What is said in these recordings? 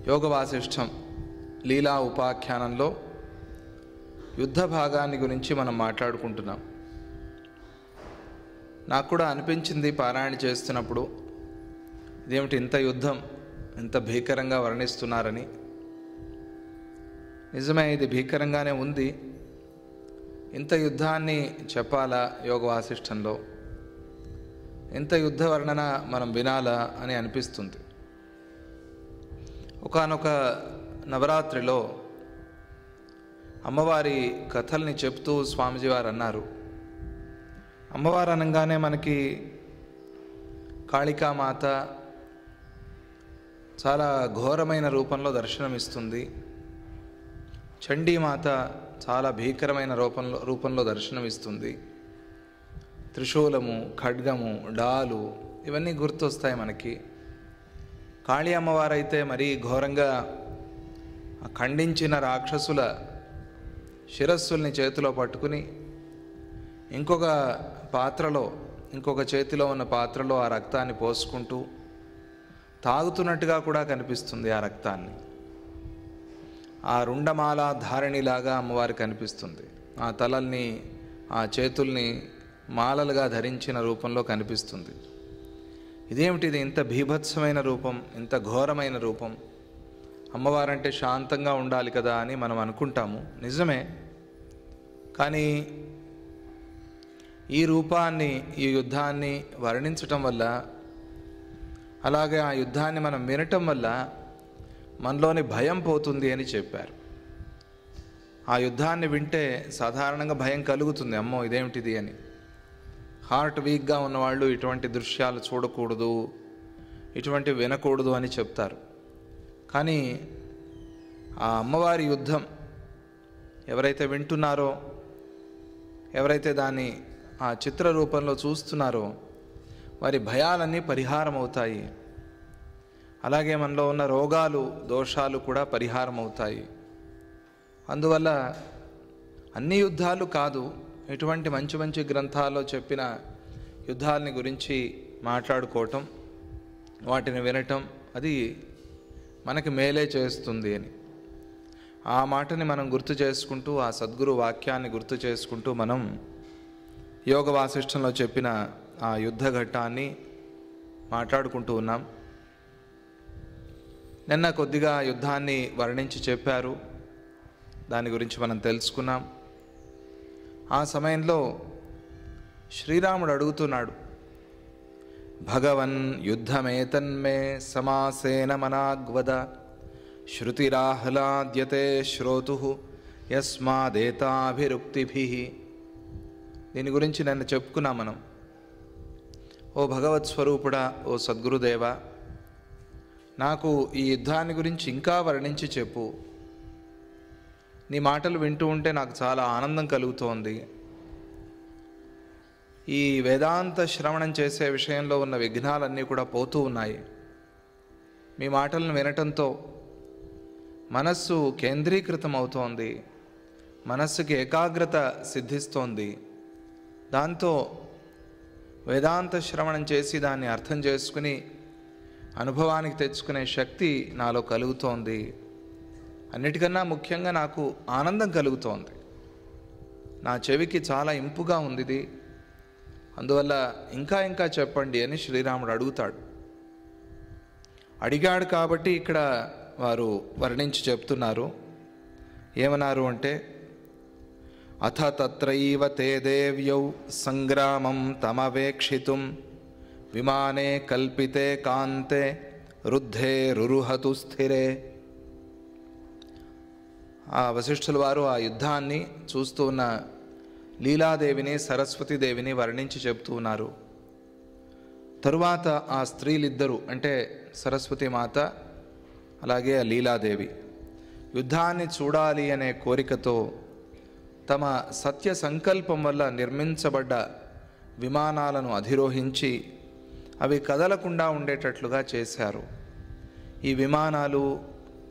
యోగ వాసిష్టం లీలా ఉపాఖ్యానంలో యుద్ధ భాగాన్ని గురించి మనం మాట్లాడుకుంటున్నాం. నాకు కూడా అనిపించింది పారాయణ చేస్తున్నప్పుడు, ఇదేమిటి ఇంత యుద్ధం ఇంత భీకరంగా వర్ణిస్తున్నారని. నిజమే, ఇది భీకరంగానే ఉంది. ఇంత యుద్ధాన్ని చెప్పాలా యోగ వాసిష్టంలో, ఇంత యుద్ధ వర్ణన మనం వినాలా అని అనిపిస్తుంది. ఒకానొక నవరాత్రిలో అమ్మవారి కథల్ని చెప్తూ స్వామీజీ వారు అన్నారు, అమ్మవారు అనగానే మనకి కాళికామాత చాలా ఘోరమైన రూపంలో దర్శనమిస్తుంది, చండీమాత చాలా భీకరమైన రూపంలో దర్శనమిస్తుంది, త్రిశూలము, ఖడ్గము, డాలు ఇవన్నీ గుర్తొస్తాయి మనకి. కాళీ అమ్మవారైతే మరీ ఘోరంగా ఖండించిన రాక్షసుల శిరస్సుల్ని చేతిలో పట్టుకుని ఇంకొక చేతిలో ఉన్న పాత్రలో ఆ రక్తాన్ని పోసుకుంటూ తాగుతున్నట్టుగా కూడా కనిపిస్తుంది. ఆ రక్తాన్ని ఆ రుండమాల ధారణిలాగా అమ్మవారు కనిపిస్తుంది. ఆ తలల్ని, ఆ చేతుల్ని మాలలుగా ధరించిన రూపంలో కనిపిస్తుంది. ఇదేమిటిది, ఇంత భీభత్సమైన రూపం, ఇంత ఘోరమైన రూపం? అమ్మవారంటే శాంతంగా ఉండాలి కదా అని మనం అనుకుంటాము, నిజమే. కానీ ఈ రూపాన్ని, ఈ యుద్ధాన్ని వర్ణించటం వల్ల, అలాగే ఆ యుద్ధాన్ని మనం వినటం వల్ల మనలోని భయం పోతుంది అని చెప్పారు. ఆ యుద్ధాన్ని వింటే సాధారణంగా భయం కలుగుతుంది, అమ్మో ఇదేమిటిది అని. హార్ట్ వీక్గా ఉన్నవాళ్ళు ఇటువంటి దృశ్యాలు చూడకూడదు, ఇటువంటివి వినకూడదు అని చెప్తారు. కానీ ఆ అమ్మవారి యుద్ధం ఎవరైతే వింటున్నారో, ఎవరైతే దాన్ని ఆ చిత్ర రూపంలో చూస్తున్నారో, వారి భయాలన్నీ పరిహారం అవుతాయి. అలాగే మనలో ఉన్న రోగాలు, దోషాలు కూడా పరిహారం అవుతాయి. అందువల్ల అన్ని యుద్ధాలు కాదు, ఇటువంటి మంచి మంచి గ్రంథాల్లో చెప్పిన యుద్ధాలని గురించి మాట్లాడుకోవటం, వాటిని వినటం, అది మనకి మేలే చేస్తుంది అని ఆ మాటని మనం గుర్తు చేసుకుంటూ, ఆ సద్గురు వాక్యాన్ని గుర్తు చేసుకుంటూ మనం యోగ వాసిష్టంలో చెప్పిన ఆ యుద్ధ ఘట్టాన్ని మాట్లాడుకుంటూ ఉన్నాం. నిన్న కొద్దిగా యుద్ధాన్ని వర్ణించి చెప్పారు, దాని గురించి మనం తెలుసుకున్నాం. ఆ సమయంలో శ్రీరాముడు అడుగుతున్నాడు, భగవన్ యుద్ధమేతన్మే సమాసేన మనాగ్వద శృతిరాహ్లాద్యతే శ్రోతు యస్మాదేతాభిరుక్తిభి. దీని గురించి నన్ను చెప్పుకున్నాం మనం. ఓ భగవత్ స్వరూపుడా, ఓ సద్గురుదేవ, నాకు ఈ యుద్ధాన్ని గురించి ఇంకా వర్ణించి చెప్పు. నీ మాటలు వింటూ ఉంటే నాకు చాలా ఆనందం కలుగుతోంది. ఈ వేదాంత శ్రవణం చేసే విషయంలో ఉన్న విఘ్నాలన్నీ కూడా పోతూ ఉన్నాయి. మీ మాటలను వినటంతో మనస్సు కేంద్రీకృతం అవుతోంది, మనస్సుకి ఏకాగ్రత సిద్ధిస్తోంది. దాంతో వేదాంత శ్రవణం చేసి దాన్ని అర్థం చేసుకుని అనుభవానికి తెచ్చుకునే శక్తి నాలో కలుగుతోంది. అన్నిటికన్నా ముఖ్యంగా నాకు ఆనందం కలుగుతోంది. నా చెవికి చాలా ఇంపుగా ఉంది ఇది, అందువల్ల ఇంకా ఇంకా చెప్పండి అని శ్రీరాముడు అడుగుతాడు. అడిగాడు కాబట్టి ఇక్కడ వారు వర్ణించి చెప్తున్నారు. ఏమన్నారు అంటే, అథ తత్రైవ తే దేవ్యౌ సంగ్రామం తమవేక్షితుం విమానే కల్పితే కాంతే రుద్ధే రురుహతు స్థిరే. ఆ వశిష్ఠుల వారు ఆ యుద్ధాన్ని చూస్తూ ఉన్న లీలాదేవిని, సరస్వతీదేవిని వర్ణించి చెప్తూ ఉన్నారు. తరువాత ఆ స్త్రీలిద్దరూ, అంటే సరస్వతీమాత అలాగే ఆ లీలాదేవి, యుద్ధాన్ని చూడాలి అనే కోరికతో తమ సత్య సంకల్పం వల్ల నిర్మించబడ్డ విమానాలను అధిరోహించి అవి కదలకుండా ఉండేటట్లుగా చేశారు. ఈ విమానాలు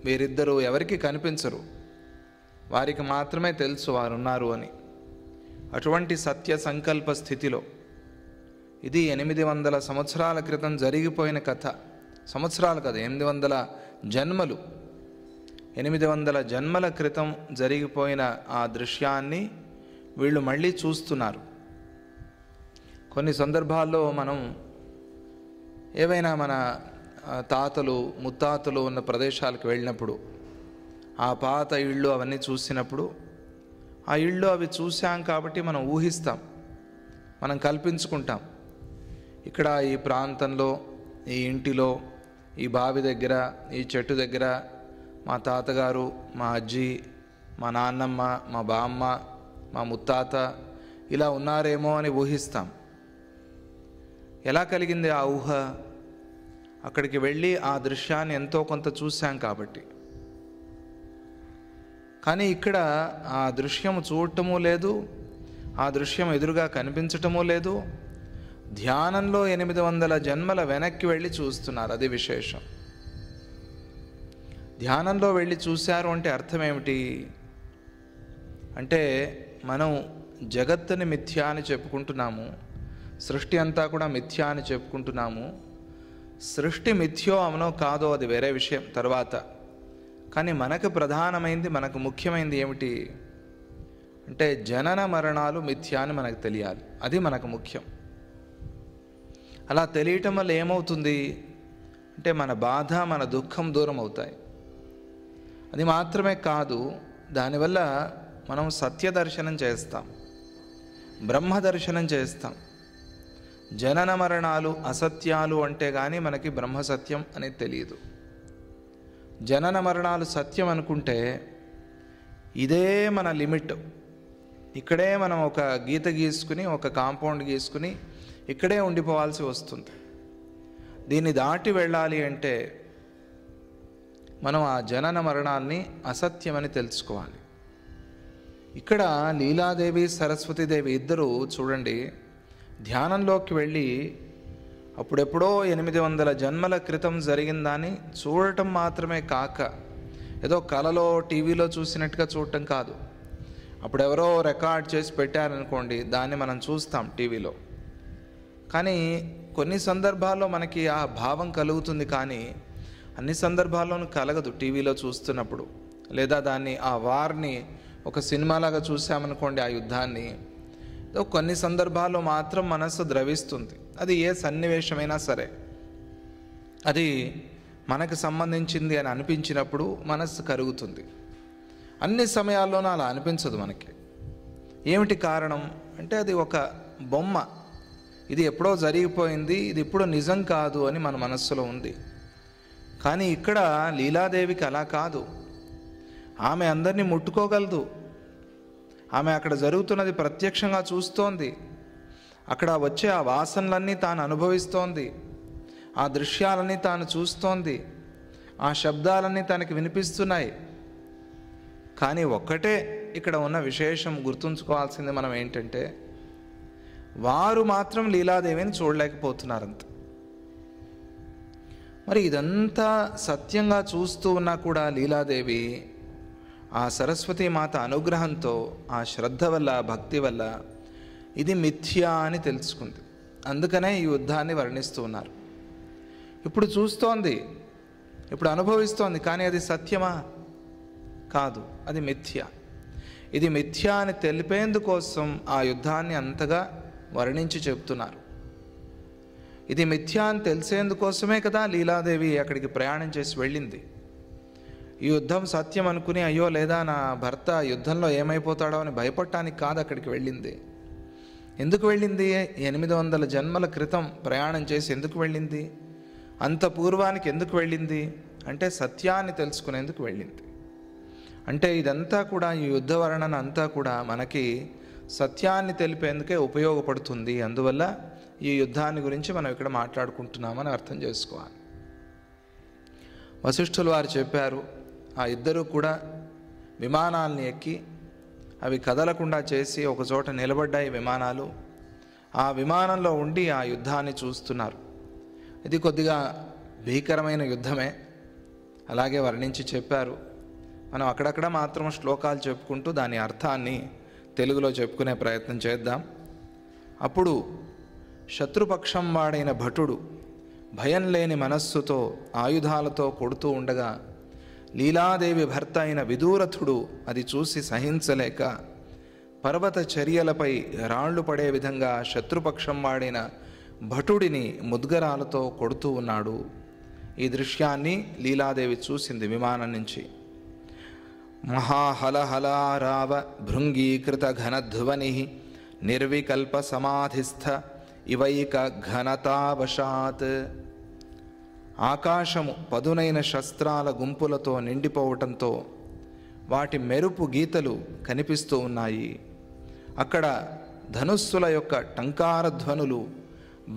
వీరిద్దరూ ఎవరికి కనిపించరు, వారికి మాత్రమే తెలుసు వారున్నారు అని. అటువంటి సత్య సంకల్ప స్థితిలో, ఇది 800 సంవత్సరాల క్రితం జరిగిపోయిన కథ. సంవత్సరాలు కదా, 800 జన్మలు 800 జన్మల క్రితం జరిగిపోయిన ఆ దృశ్యాన్ని వీళ్ళు మళ్ళీ చూస్తున్నారు. కొన్ని సందర్భాల్లో మనం ఏవైనా మన తాతలు ముత్తాతలు ఉన్న ప్రదేశాలకు వెళ్ళినప్పుడు ఆ పాత ఇళ్ళు అవన్నీ చూసినప్పుడు ఆ ఇళ్ళు అవి చూసాం కాబట్టి మనం ఊహిస్తాం, మనం కల్పించుకుంటాం. ఇక్కడ ఈ ప్రాంతంలో, ఈ ఇంటిలో, ఈ బావి దగ్గర, ఈ చెట్టు దగ్గర మా తాతగారు, మా అజ్జి, మా నాన్నమ్మ, మా బామ్మ, మా ముత్తాత ఇలా ఉన్నారేమో అని ఊహిస్తాం. ఎలా కలిగింది ఆ ఊహ? అక్కడికి వెళ్ళి ఆ దృశ్యాన్ని ఎంతో కొంత చూశాం కాబట్టి. కానీ ఇక్కడ ఆ దృశ్యం చూడటము లేదు, ఆ దృశ్యం ఎదురుగా కనిపించటము లేదు. ధ్యానంలో 800 జన్మల వెనక్కి వెళ్ళి చూస్తున్నారు. అది విశేషం. ధ్యానంలో వెళ్ళి చూశారు అంటే అర్థం ఏమిటి అంటే, మనం జగత్తుని మిథ్యా అని చెప్పుకుంటున్నాము, సృష్టి అంతా కూడా మిథ్యా అని చెప్పుకుంటున్నాము. సృష్టి మిథ్యో అవునో కాదో అది వేరే విషయం తర్వాత. కానీ మనకు ప్రధానమైంది, మనకు ముఖ్యమైనది ఏమిటి అంటే జనన మరణాలు మిథ్యా అని మనకు తెలియాలి. అది మనకు ముఖ్యం. అలా తెలియటం వల్ల ఏమవుతుంది అంటే మన బాధ, మన దుఃఖం దూరం అవుతాయి. అది మాత్రమే కాదు, దానివల్ల మనం సత్య దర్శనం చేస్తాం, బ్రహ్మ దర్శనం చేస్తాం. జనన మరణాలు అసత్యాలు అంటే కానీ మనకి బ్రహ్మ సత్యం అనేది తెలియదు. జనన మరణాలు సత్యం అనుకుంటే ఇదే మన లిమిట్. ఇక్కడే మనం ఒక గీత గీసుకుని, ఒక కాంపౌండ్ గీసుకుని ఇక్కడే ఉండిపోవాల్సి వస్తుంది. దీన్ని దాటి వెళ్ళాలి అంటే మనం ఆ జనన మరణాల్ని అసత్యమని తెలుసుకోవాలి. ఇక్కడ లీలాదేవి, సరస్వతీదేవి ఇద్దరు చూడండి, ధ్యానంలోకి వెళ్ళి అప్పుడెప్పుడో 800 జన్మల క్రితం జరిగిందని చూడటం మాత్రమే కాక, ఏదో కలలో టీవీలో చూసినట్టుగా చూడటం కాదు. అప్పుడెవరో రికార్డ్ చేసి పెట్టారనుకోండి, దాన్ని మనం చూస్తాం టీవీలో. కానీ కొన్ని సందర్భాల్లో మనకి ఆ భావం కలుగుతుంది, కానీ అన్ని సందర్భాల్లోనూ కలగదు. టీవీలో చూస్తున్నప్పుడు లేదా దాన్ని ఆ వార్ని ఒక సినిమాలాగా చూసామనుకోండి, ఆ యుద్ధాన్ని, కొన్ని సందర్భాల్లో మాత్రం మనస్సు ద్రవిస్తుంది. అది ఏ సన్నివేశమైనా సరే అది మనకు సంబంధించింది అని అనిపించినప్పుడు మనస్సు కరుగుతుంది. అన్ని సమయాల్లోనూ అలా అనిపించదు మనకి. ఏమిటి కారణం అంటే అది ఒక బొమ్మ, ఇది ఎప్పుడో జరిగిపోయింది, ఇది ఇప్పుడు నిజం కాదు అని మన మనస్సులో ఉంది. కానీ ఇక్కడ లీలాదేవికి అలా కాదు. ఆమె అందరినీ ముట్టుకోగలదు. ఆమె అక్కడ జరుగుతున్నది ప్రత్యక్షంగా చూస్తోంది. అక్కడ వచ్చే ఆ వాసనలన్నీ తాను అనుభవిస్తోంది, ఆ దృశ్యాలన్నీ తాను చూస్తోంది, ఆ శబ్దాలన్నీ తనకి వినిపిస్తున్నాయి. కానీ ఒక్కటే ఇక్కడ ఉన్న విశేషం గుర్తుంచుకోవాల్సింది మనం ఏంటంటే, వారు మాత్రం లీలాదేవిని చూడలేకపోతున్నారంత. మరి ఇదంతా సత్యంగా చూస్తూ ఉన్నా కూడా లీలాదేవి ఆ సరస్వతీమాత అనుగ్రహంతో, ఆ శ్రద్ధ వల్ల, భక్తి వల్ల ఇది మిథ్యా అని తెలుసుకుంది. అందుకనే ఈ యుద్ధాన్ని వర్ణిస్తూ ఉన్నారు. ఇప్పుడు చూస్తోంది, ఇప్పుడు అనుభవిస్తోంది, కానీ అది సత్యమా? కాదు, అది మిథ్య. ఇది మిథ్యా అని తెలిపేందుకోసం ఆ యుద్ధాన్ని అంతగా వర్ణించి చెప్తున్నారు. ఇది మిథ్యా అని తెలిసేందుకోసమే కదా లీలాదేవి అక్కడికి ప్రయాణం చేసి వెళ్ళింది. ఈ యుద్ధం సత్యం అనుకుని అయ్యో లేదా నా భర్త యుద్ధంలో ఏమైపోతాడో అని భయపడటానికి కాదు అక్కడికి వెళ్ళింది. ఎందుకు వెళ్ళింది? 800 జన్మల క్రితం ప్రయాణం చేసి ఎందుకు వెళ్ళింది? అంత పూర్వానికి ఎందుకు వెళ్ళింది అంటే సత్యాన్ని తెలుసుకునేందుకు వెళ్ళింది. అంటే ఇదంతా కూడా, ఈ యుద్ధ వర్ణన అంతా కూడా మనకి సత్యాన్ని తెలిపేందుకే ఉపయోగపడుతుంది. అందువల్ల ఈ యుద్ధాన్ని గురించి మనం ఇక్కడ మాట్లాడుకుంటున్నామని అర్థం చేసుకోవాలి. వశిష్ఠులు వారు చెప్పారు, ఆ ఇద్దరు కూడా విమానాల్ని ఎక్కి అవి కదలకుండా చేసి ఒక చోట నిలబడ్డాయి విమానాలు. ఆ విమానంలో ఉండి ఆ యుద్ధాన్ని చూస్తున్నారు. ఇది కొద్దిగా భీకరమైన యుద్ధమే, అలాగే వర్ణించి చెప్పారు. మనం అక్కడక్కడ మాత్రం శ్లోకాలు చెప్పుకుంటూ దాని అర్థాన్ని తెలుగులో చెప్పుకునే ప్రయత్నం చేద్దాం. అప్పుడు శత్రుపక్షం వాడైన భటుడు భయం లేని మనస్సుతో ఆయుధాలతో కొడుతూ ఉండగా లీలాదేవి భర్త అయిన విదూరథుడు అది చూసి సహించలేక పర్వత చర్యలపై రాళ్లు పడే విధంగా శత్రుపక్షం వాడిన భటుడిని ముద్గరాలతో కొడుతూ ఉన్నాడు. ఈ దృశ్యాన్ని లీలాదేవి చూసింది విమానం నుంచి. మహాహలహలారావ భృంగీకృత ఘనధ్వని నిర్వికల్ప సమాధిస్థ ఇవైక ఘనతావశాత్. ఆకాశము పదునైన శస్త్రాల గుంపులతో నిండిపోవటంతో వాటి మెరుపు గీతలు కనిపిస్తూ ఉన్నాయి. అక్కడ ధనుస్సుల యొక్క టంకార ధ్వనులు,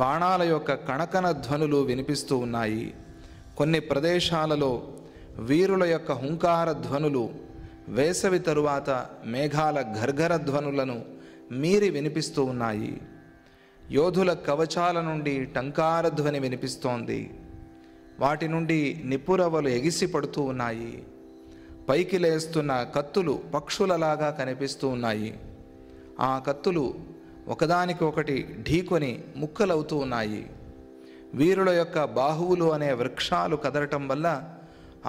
బాణాల యొక్క కణకణ ధ్వనులు వినిపిస్తూ ఉన్నాయి. కొన్ని ప్రదేశాలలో వీరుల యొక్క హుంకార ధ్వనులు వేసవి తరువాత మేఘాల గర్గర ధ్వనులను మీరి వినిపిస్తూ ఉన్నాయి. యోధుల కవచాల నుండి టంకార ధ్వని వినిపిస్తోంది. వాటి నుండి నిపురవలు ఎగిసి పడుతూ ఉన్నాయి. పైకి లేస్తున్న కత్తులు పక్షులలాగా కనిపిస్తూ ఉన్నాయి. ఆ కత్తులు ఒకదానికి ఒకటి ఢీకొని ముక్కలవుతూ ఉన్నాయి. వీరుల యొక్క బాహువులు అనే వృక్షాలు కదలటం వల్ల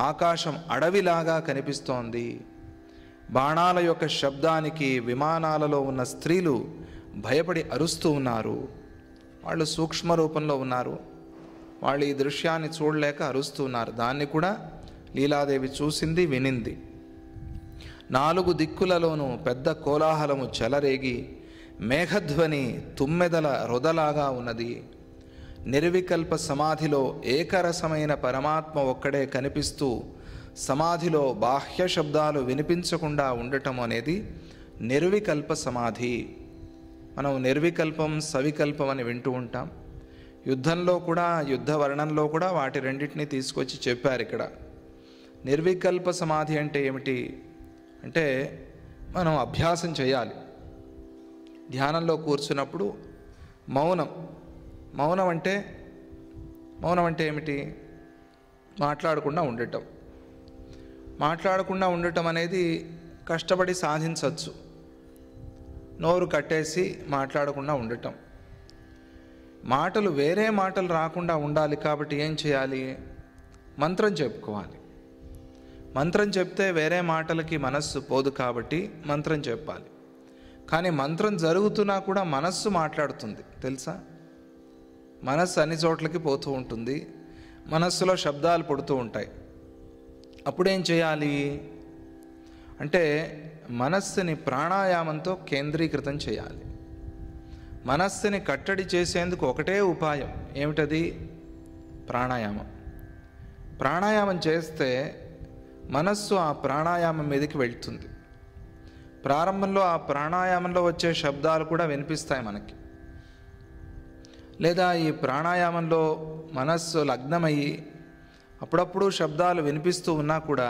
ఆకాశం అడవిలాగా కనిపిస్తోంది. బాణాల యొక్క శబ్దానికి విమానాలలో ఉన్న స్త్రీలు భయపడి అరుస్తూ ఉన్నారు. వాళ్ళు సూక్ష్మ రూపంలో ఉన్నారు. వాళ్ళు ఈ దృశ్యాన్ని చూడలేక అరుస్తున్నారు. దాన్ని కూడా లీలాదేవి చూసింది, వినింది. 4 దిక్కులలోనూ పెద్ద కోలాహలము చెలరేగి మేఘధ్వని తుమ్మెదల రొదలాగా ఉన్నది. నిర్వికల్ప సమాధిలో ఏకరసమైన పరమాత్మ ఒక్కడే కనిపిస్తూ సమాధిలో బాహ్య శబ్దాలు వినిపించకుండా ఉండటం అనేది నిర్వికల్ప సమాధి. మనం నిర్వికల్పం, సవికల్పం అని వింటూ ఉంటాం. యుద్ధంలో కూడా, యుద్ధ వర్ణంలో కూడా వాటి రెండింటినీ తీసుకొచ్చి చెప్పారు. ఇక్కడ నిర్వికల్ప సమాధి అంటే ఏమిటి అంటే మనం అభ్యాసం చేయాలి. ధ్యానంలో కూర్చున్నప్పుడు మౌనం అంటే ఏమిటి? మాట్లాడకుండా ఉండటం అనేది కష్టపడి సాధించవచ్చు. నోరు కట్టేసి మాట్లాడకుండా ఉండటం. మాటలు వేరే మాటలు రాకుండా ఉండాలి కాబట్టి ఏం చేయాలి? మంత్రం చెప్పుకోవాలి. మంత్రం చెప్తే వేరే మాటలకి మనస్సు పోదు కాబట్టి మంత్రం చెప్పాలి. కానీ మంత్రం జరుగుతున్నా కూడా మనస్సు మాట్లాడుతుంది, తెలుసా? మనస్సు అన్ని చోట్లకి పోతూ ఉంటుంది. మనస్సులో శబ్దాలు పుడుతూ ఉంటాయి. అప్పుడేం చేయాలి అంటే మనస్సుని ప్రాణాయామంతో కేంద్రీకృతం చేయాలి. మనస్సుని కట్టడి చేసేందుకు ఒకటే ఉపాయం. ఏమిటది? ప్రాణాయామం. ప్రాణాయామం చేస్తే మనస్సు ఆ ప్రాణాయామం మీదకి వెళ్తుంది. ప్రారంభంలో ఆ ప్రాణాయామంలో వచ్చే శబ్దాలు కూడా వినిపిస్తాయి మనకి. లేదా ఈ ప్రాణాయామంలో మనస్సు లగ్నమయ్యి అప్పుడప్పుడు శబ్దాలు వినిపిస్తూ ఉన్నా కూడా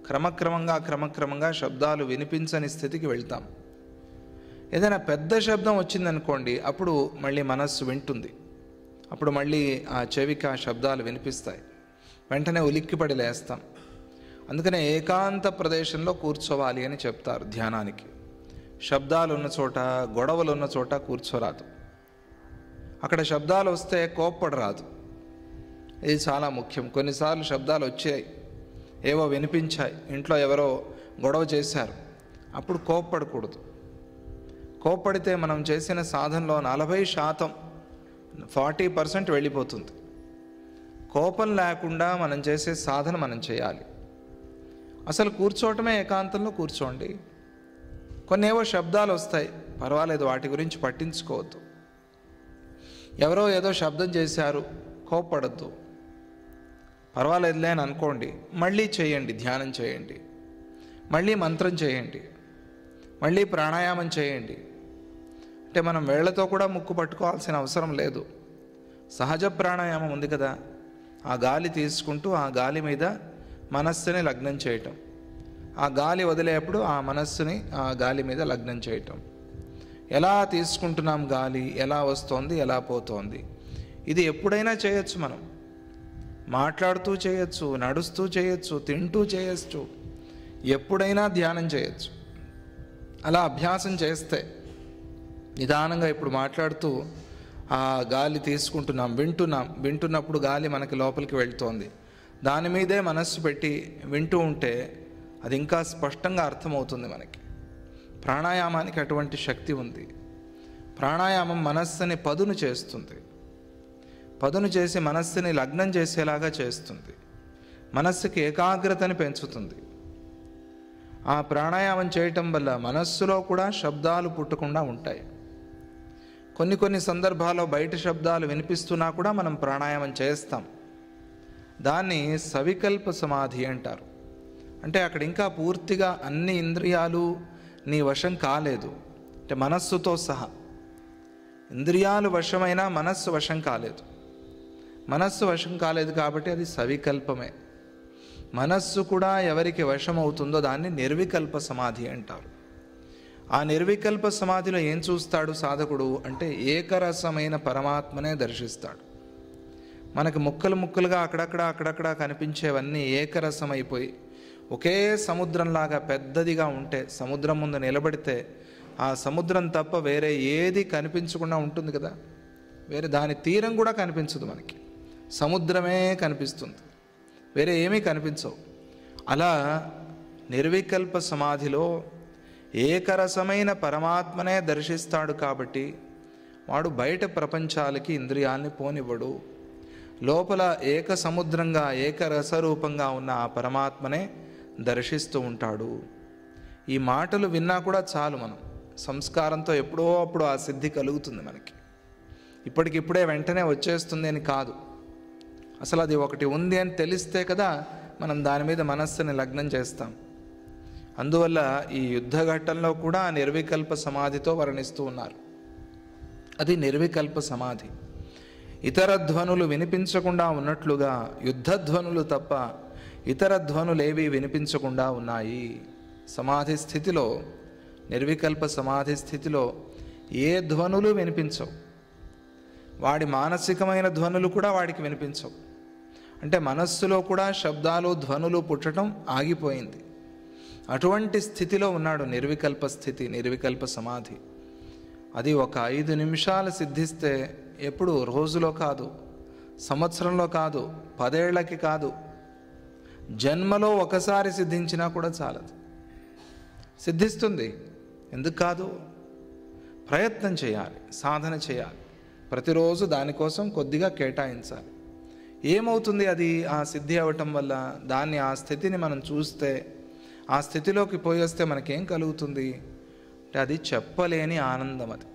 క్రమక్రమంగా శబ్దాలు వినిపించని స్థితికి వెళ్తాం. ఏదైనా పెద్ద శబ్దం వచ్చిందనుకోండి, అప్పుడు మళ్ళీ మనస్సు వింటుంది. అప్పుడు మళ్ళీ ఆ చెవికి ఆ శబ్దాలు వినిపిస్తాయి. వెంటనే ఉలిక్కిపడి లేస్తాం. అందుకనే ఏకాంత ప్రదేశంలో కూర్చోవాలి అని చెప్తారు ధ్యానానికి. శబ్దాలు ఉన్న చోట, గొడవలు ఉన్న చోట కూర్చోరాదు. అక్కడ శబ్దాలు వస్తే కోప్పడరాదు. ఇది చాలా ముఖ్యం. కొన్నిసార్లు శబ్దాలు వచ్చాయి, ఏవో వినిపించాయి, ఇంట్లో ఎవరో గొడవ చేశారు, అప్పుడు కోప్పడకూడదు. కోప్పడితే మనం చేసిన సాధనలో 40%, 40% వెళ్ళిపోతుంది. కోపం లేకుండా మనం చేసే సాధన మనం చేయాలి. అసలు కూర్చోవటమే ఏకాంతంలో కూర్చోండి. కొన్నేవో శబ్దాలు వస్తాయి, పర్వాలేదు, వాటి గురించి పట్టించుకోవద్దు. ఎవరో ఏదో శబ్దం చేశారు, కోప్పడద్దు, పర్వాలేదులే అని అనుకోండి. మళ్ళీ చేయండి, ధ్యానం చేయండి, మళ్ళీ మంత్రం చేయండి, మళ్ళీ ప్రాణాయామం చేయండి. అంటే మనం వేళ్లతో కూడా ముక్కు పట్టుకోవాల్సిన అవసరం లేదు. సహజ ప్రాణాయామం ఉంది కదా, ఆ గాలి తీసుకుంటూ ఆ గాలి మీద మనస్సుని లగ్నం చేయటం, ఆ గాలి వదిలేప్పుడు ఆ మనస్సుని ఆ గాలి మీద లగ్నం చేయటం. ఎలా తీసుకుంటున్నాం గాలి, ఎలా వస్తోంది, ఎలా పోతోంది, ఇది ఎప్పుడైనా చేయొచ్చు. మనం మాట్లాడుతూ చేయొచ్చు, నడుస్తూ చేయొచ్చు, తింటూ చేయొచ్చు, ఎప్పుడైనా ధ్యానం చేయొచ్చు. అలా అభ్యాసం చేస్తే నిదానంగా ఇప్పుడు మాట్లాడుతూ ఆ గాలి తీసుకుంటున్నాం, వింటున్నప్పుడు గాలి మనకి లోపలికి వెళ్తోంది. దాని మీదే మనస్సు పెట్టి వింటూ ఉంటే అది ఇంకా స్పష్టంగా అర్థమవుతుంది మనకి. ప్రాణాయామానికి అటువంటి శక్తి ఉంది. ప్రాణాయామం మనస్సుని పదును చేస్తుంది. పదును చేసి మనస్సుని లగ్నం చేసేలాగా చేస్తుంది. మనస్సుకి ఏకాగ్రతని పెంచుతుంది. ఆ ప్రాణాయామం చేయటం వల్ల మనస్సులో కూడా శబ్దాలు పుట్టకుండా ఉంటాయి. కొన్ని సందర్భాల్లో బయట శబ్దాలు వినిపిస్తున్నా కూడా మనం ప్రాణాయామం చేస్తాం. దాన్ని సవికల్ప సమాధి అంటారు. అంటే అక్కడ ఇంకా పూర్తిగా అన్ని ఇంద్రియాలు నీ వశం కాలేదు. అంటే మనస్సుతో సహా ఇంద్రియాలు వశమైనా మనస్సు వశం కాలేదు. మనస్సు వశం కాలేదు కాబట్టి అది సవికల్పమే. మనస్సు కూడా ఎవరికి వశం అవుతుందో దాన్ని నిర్వికల్ప సమాధి అంటారు. ఆ నిర్వికల్ప సమాధిలో ఏం చూస్తాడు సాధకుడు అంటే ఏకరసమైన పరమాత్మనే దర్శిస్తాడు. మనకు ముక్కలుగా అక్కడక్కడ కనిపించేవన్నీ ఏకరసమైపోయి ఒకే సముద్రంలాగా పెద్దదిగా ఉంటే, సముద్రం ముందు నిలబడితే ఆ సముద్రం తప్ప వేరే ఏది కనిపించకుండా ఉంటుంది కదా. వేరే దాని తీరం కూడా కనిపించదు మనకి, సముద్రమే కనిపిస్తుంది, వేరే ఏమీ కనిపించవు. అలా నిర్వికల్ప సమాధిలో ఏకరసమైన పరమాత్మనే దర్శిస్తాడు కాబట్టి వాడు బయట ప్రపంచాలకి ఇంద్రియాల్ని పోనివ్వడు. లోపల ఏక సముద్రంగా ఏకరసరూపంగా ఉన్న ఆ పరమాత్మనే దర్శిస్తూ ఉంటాడు. ఈ మాటలు విన్నా కూడా చాలు, మనం సంస్కారంతో ఎప్పుడో అప్పుడు ఆ సిద్ధి కలుగుతుంది మనకి. ఇప్పటికిప్పుడే వెంటనే వచ్చేస్తుంది అని కాదు. అసలు అది ఒకటి ఉంది అని తెలిస్తే కదా మనం దాని మీద మనస్సుని లగ్నం చేస్తాం. అందువల్ల ఈ యుద్ధ ఘట్టంలో కూడా నిర్వికల్ప సమాధితో వర్ణిస్తూ ఉన్నారు. అది నిర్వికల్ప సమాధి. ఇతర ధ్వనులు వినిపించకుండా ఉన్నట్లుగా యుద్ధధ్వనులు తప్ప ఇతర ధ్వనులేవి వినిపించకుండా ఉన్నాయి. సమాధి స్థితిలో, నిర్వికల్ప సమాధి స్థితిలో ఏ ధ్వనులు వినిపించవు. వాడి మానసికమైన ధ్వనులు కూడా వాడికి వినిపించవు. అంటే మనస్సులో కూడా శబ్దాలు ధ్వనులు పుట్టడం ఆగిపోయింది. అటువంటి స్థితిలో ఉన్నాడు నిర్వికల్ప స్థితి, నిర్వికల్ప సమాధి. అది ఒక 5 నిమిషాలు సిద్ధిస్తే ఎప్పుడు రోజులో కాదు, సంవత్సరంలో కాదు, 10 ఏళ్లకి కాదు, జన్మలో ఒకసారి సిద్ధించినా కూడా చాలదు. సిద్ధిస్తుంది. ఎందుకు కాదు? ప్రయత్నం చేయాలి, సాధన చేయాలి, ప్రతిరోజు దానికోసం కొద్దిగా కేటాయించాలి. ఏమవుతుంది అది ఆ సిద్ధి అవ్వటం వల్ల? దాన్ని, ఆ స్థితిని మనం చూస్తే, ఆ స్థితిలోకి పోయి వస్తే మనకేం కలుగుతుంది అంటే అది చెప్పలేని ఆనందం, అది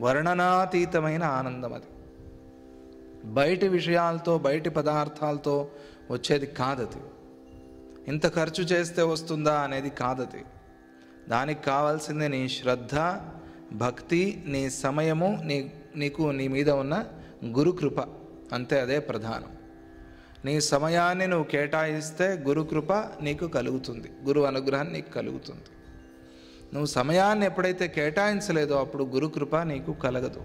వర్ణనాతీతమైన ఆనందం. అది బయటి విషయాలతో, బయటి పదార్థాలతో వచ్చేది కాదది. ఇంత ఖర్చు చేస్తే వస్తుందా అనేది కాదది. దానికి కావాల్సింది నీ శ్రద్ధ, భక్తి, నీ సమయము, నీ మీద ఉన్న గురుకృప. అంతే, అదే ప్రధానం. నీ సమయాన్ని నువ్వు కేటాయిస్తే గురుకృప నీకు కలుగుతుంది, గురువు అనుగ్రహం నీకు కలుగుతుంది. నువ్వు సమయాన్ని ఎప్పుడైతే కేటాయించలేదో అప్పుడు గురుకృప నీకు కలగదు.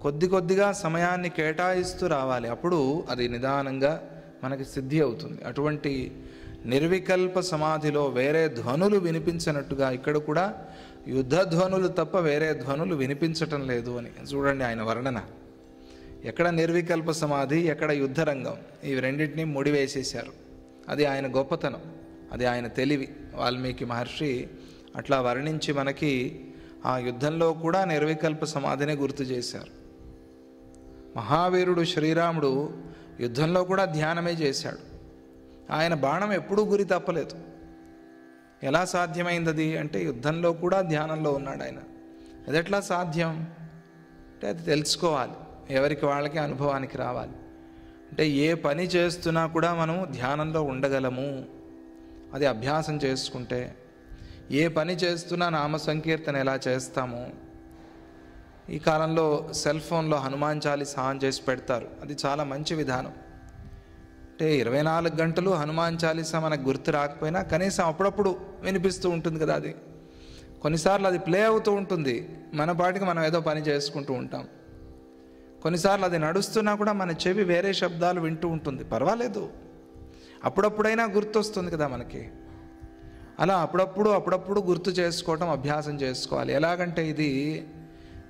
కొద్దిగా సమయాన్ని కేటాయిస్తూ రావాలి, అప్పుడు అది నిదానంగా మనకి సిద్ధి అవుతుంది. అటువంటి నిర్వికల్ప సమాధిలో వేరే ధ్వనులు వినిపించినట్టుగా ఇక్కడ కూడా యుద్ధ ధ్వనులు తప్ప వేరే ధ్వనులు వినిపించటం లేదు అని చూడండి ఆయన వర్ణన. ఎక్కడ నిర్వికల్ప సమాధి, ఎక్కడ యుద్ధరంగం, ఇవి రెండింటినీ ముడివేసేశారు. అది ఆయన గొప్పతనం, అది ఆయన తెలివి. వాల్మీకి మహర్షి అట్లా వర్ణించి మనకి ఆ యుద్ధంలో కూడా నిర్వికల్ప సమాధిని గుర్తు చేశారు. మహావీరుడు శ్రీరాముడు యుద్ధంలో కూడా ధ్యానమే చేశాడు. ఆయన బాణం ఎప్పుడూ గురి తప్పలేదు. ఎలా సాధ్యమైంది అది అంటే యుద్ధంలో కూడా ధ్యానంలో ఉన్నాడు ఆయన. అది ఎట్లా సాధ్యం అంటే అది తెలుసుకోవాలి, ఎవరికి వాళ్ళకి అనుభవానికి రావాలి. అంటే ఏ పని చేస్తున్నా కూడా మనం ధ్యానంలో ఉండగలము, అది అభ్యాసం చేసుకుంటే. ఏ పని చేస్తున్నా నామ సంకీర్తన ఎలా చేస్తాము. ఈ కాలంలో సెల్ ఫోన్లో హనుమాన్ చాలీసా ఆన్ చేసి పెడతారు, అది చాలా మంచి విధానం. అంటే 24 గంటలు హనుమాన్ చాలీసా మనకు గుర్తు రాకపోయినా కనీసం అప్పుడప్పుడు వినిపిస్తూ ఉంటుంది కదా. అది కొన్నిసార్లు అది ప్లే అవుతూ ఉంటుంది, మన పాటికి మనం ఏదో పని చేసుకుంటూ ఉంటాం. కొన్నిసార్లు అది నడుస్తున్నా కూడా మన చెవి వేరే శబ్దాలు వింటూ ఉంటుంది, పర్వాలేదు, అప్పుడప్పుడైనా గుర్తొస్తుంది కదా మనకి. అలా అప్పుడప్పుడు గుర్తు చేసుకోవటం అభ్యాసం చేసుకోవాలి. ఎలాగంటే ఇది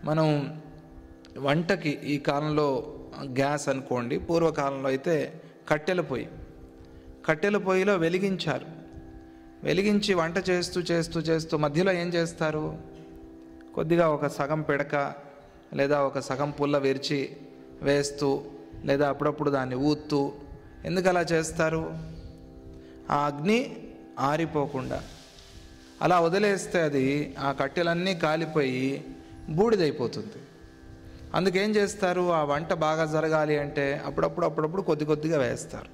మనం వంటకి, ఈ కాలంలో గ్యాస్ అనుకోండి, పూర్వకాలంలో అయితే కట్టెల పొయ్యిలో వెలిగించారు. వెలిగించి వంట చేస్తూ చేస్తూ చేస్తూ మధ్యలో ఏం చేస్తారు, కొద్దిగా ఒక సగం పిడక లేదా ఒక సగం పుల్ల విరిచి వేస్తూ లేదా అప్పుడప్పుడు దాన్ని ఊత్తూ. ఎందుకు అలా చేస్తారు? ఆ అగ్ని ఆరిపోకుండా. అలా వదిలేస్తే అది ఆ కట్టెలన్నీ కాలిపోయి బూడిదైపోతుంది. అందుకేం చేస్తారు, ఆ వంట బాగా జరగాలి అంటే అప్పుడప్పుడు కొద్దిగా వేస్తారు.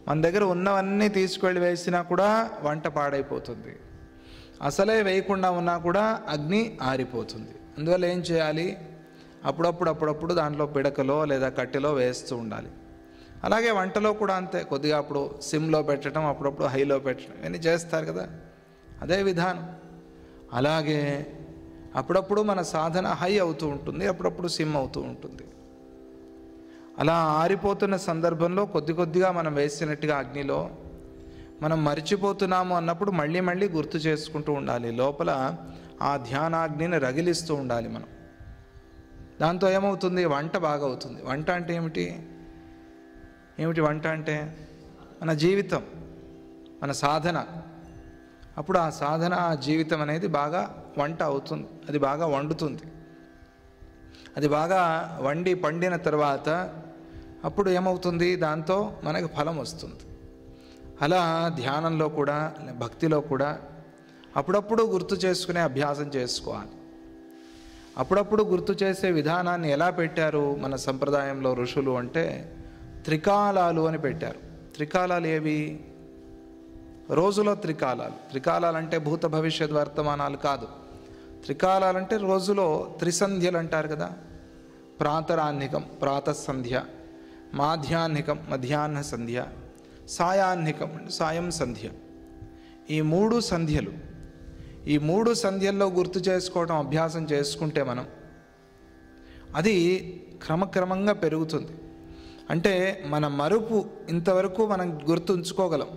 మన దగ్గర ఉన్నవన్నీ తీసుకెళ్ళి వేసినా కూడా వంట పాడైపోతుంది. అసలే వేయకుండా ఉన్నా కూడా అగ్ని ఆరిపోతుంది. అందువల్ల ఏం చేయాలి, అప్పుడప్పుడు దాంట్లో పిడకలో లేదా కట్టెలో వేస్తూ ఉండాలి. అలాగే వంటలో కూడా అంతే, కొద్దిగా అప్పుడు సిమ్లో పెట్టడం, అప్పుడప్పుడు హైలో పెట్టడం, ఇవన్నీ చేస్తారు కదా, అదే విధానం. అలాగే అప్పుడప్పుడు మన సాధన హై అవుతూ ఉంటుంది, అప్పుడప్పుడు సిమ్ అవుతూ ఉంటుంది. అలా ఆరిపోతున్న సందర్భంలో కొద్దిగా మనం వేసినట్టుగా అగ్నిలో మనం మర్చిపోతున్నాము అన్నప్పుడు మళ్ళీ గుర్తు చేసుకుంటూ ఉండాలి. లోపల ఆ ధ్యానాగ్నిని రగిలిస్తూ ఉండాలి మనం. దాంతో ఏమవుతుంది, వంట బాగా అవుతుంది. వంట అంటే ఏమిటి వంట అంటే మన జీవితం, మన సాధన. అప్పుడు ఆ సాధన, ఆ జీవితం అనేది బాగా వంట అవుతుంది, అది బాగా వండుతుంది. అది బాగా వండి పండిన తర్వాత అప్పుడు ఏమవుతుంది, దాంతో మనకు ఫలం వస్తుంది. అలా ధ్యానంలో కూడా భక్తిలో కూడా అప్పుడప్పుడు గుర్తు చేసుకునే అభ్యాసం చేసుకోవాలి. అప్పుడప్పుడు గుర్తు చేసే విధానాన్ని ఎలా పెట్టారు మన సంప్రదాయంలో ఋషులు అంటే త్రికాలాలు అని పెట్టారు. త్రికాలాలు ఏవి? రోజులో త్రికాలాలు అంటే భూత భవిష్యత్ వర్తమానాలు కాదు. త్రికాలాలంటే రోజులో త్రిసంధ్యలు అంటారు కదా. ప్రాతరాహ్నికం ప్రాతఃసంధ్య, మాధ్యాహ్నికం మధ్యాహ్న సంధ్య, సాయాహ్నికం సాయం సంధ్య. ఈ 3 సంధ్యలు, ఈ 3 సంధ్యల్లో గుర్తు చేసుకోవడం అభ్యాసం చేసుకుంటే మనం, అది క్రమక్రమంగా పెరుగుతుంది. అంటే మన మరుపు ఇంతవరకు మనం గుర్తుంచుకోగలం.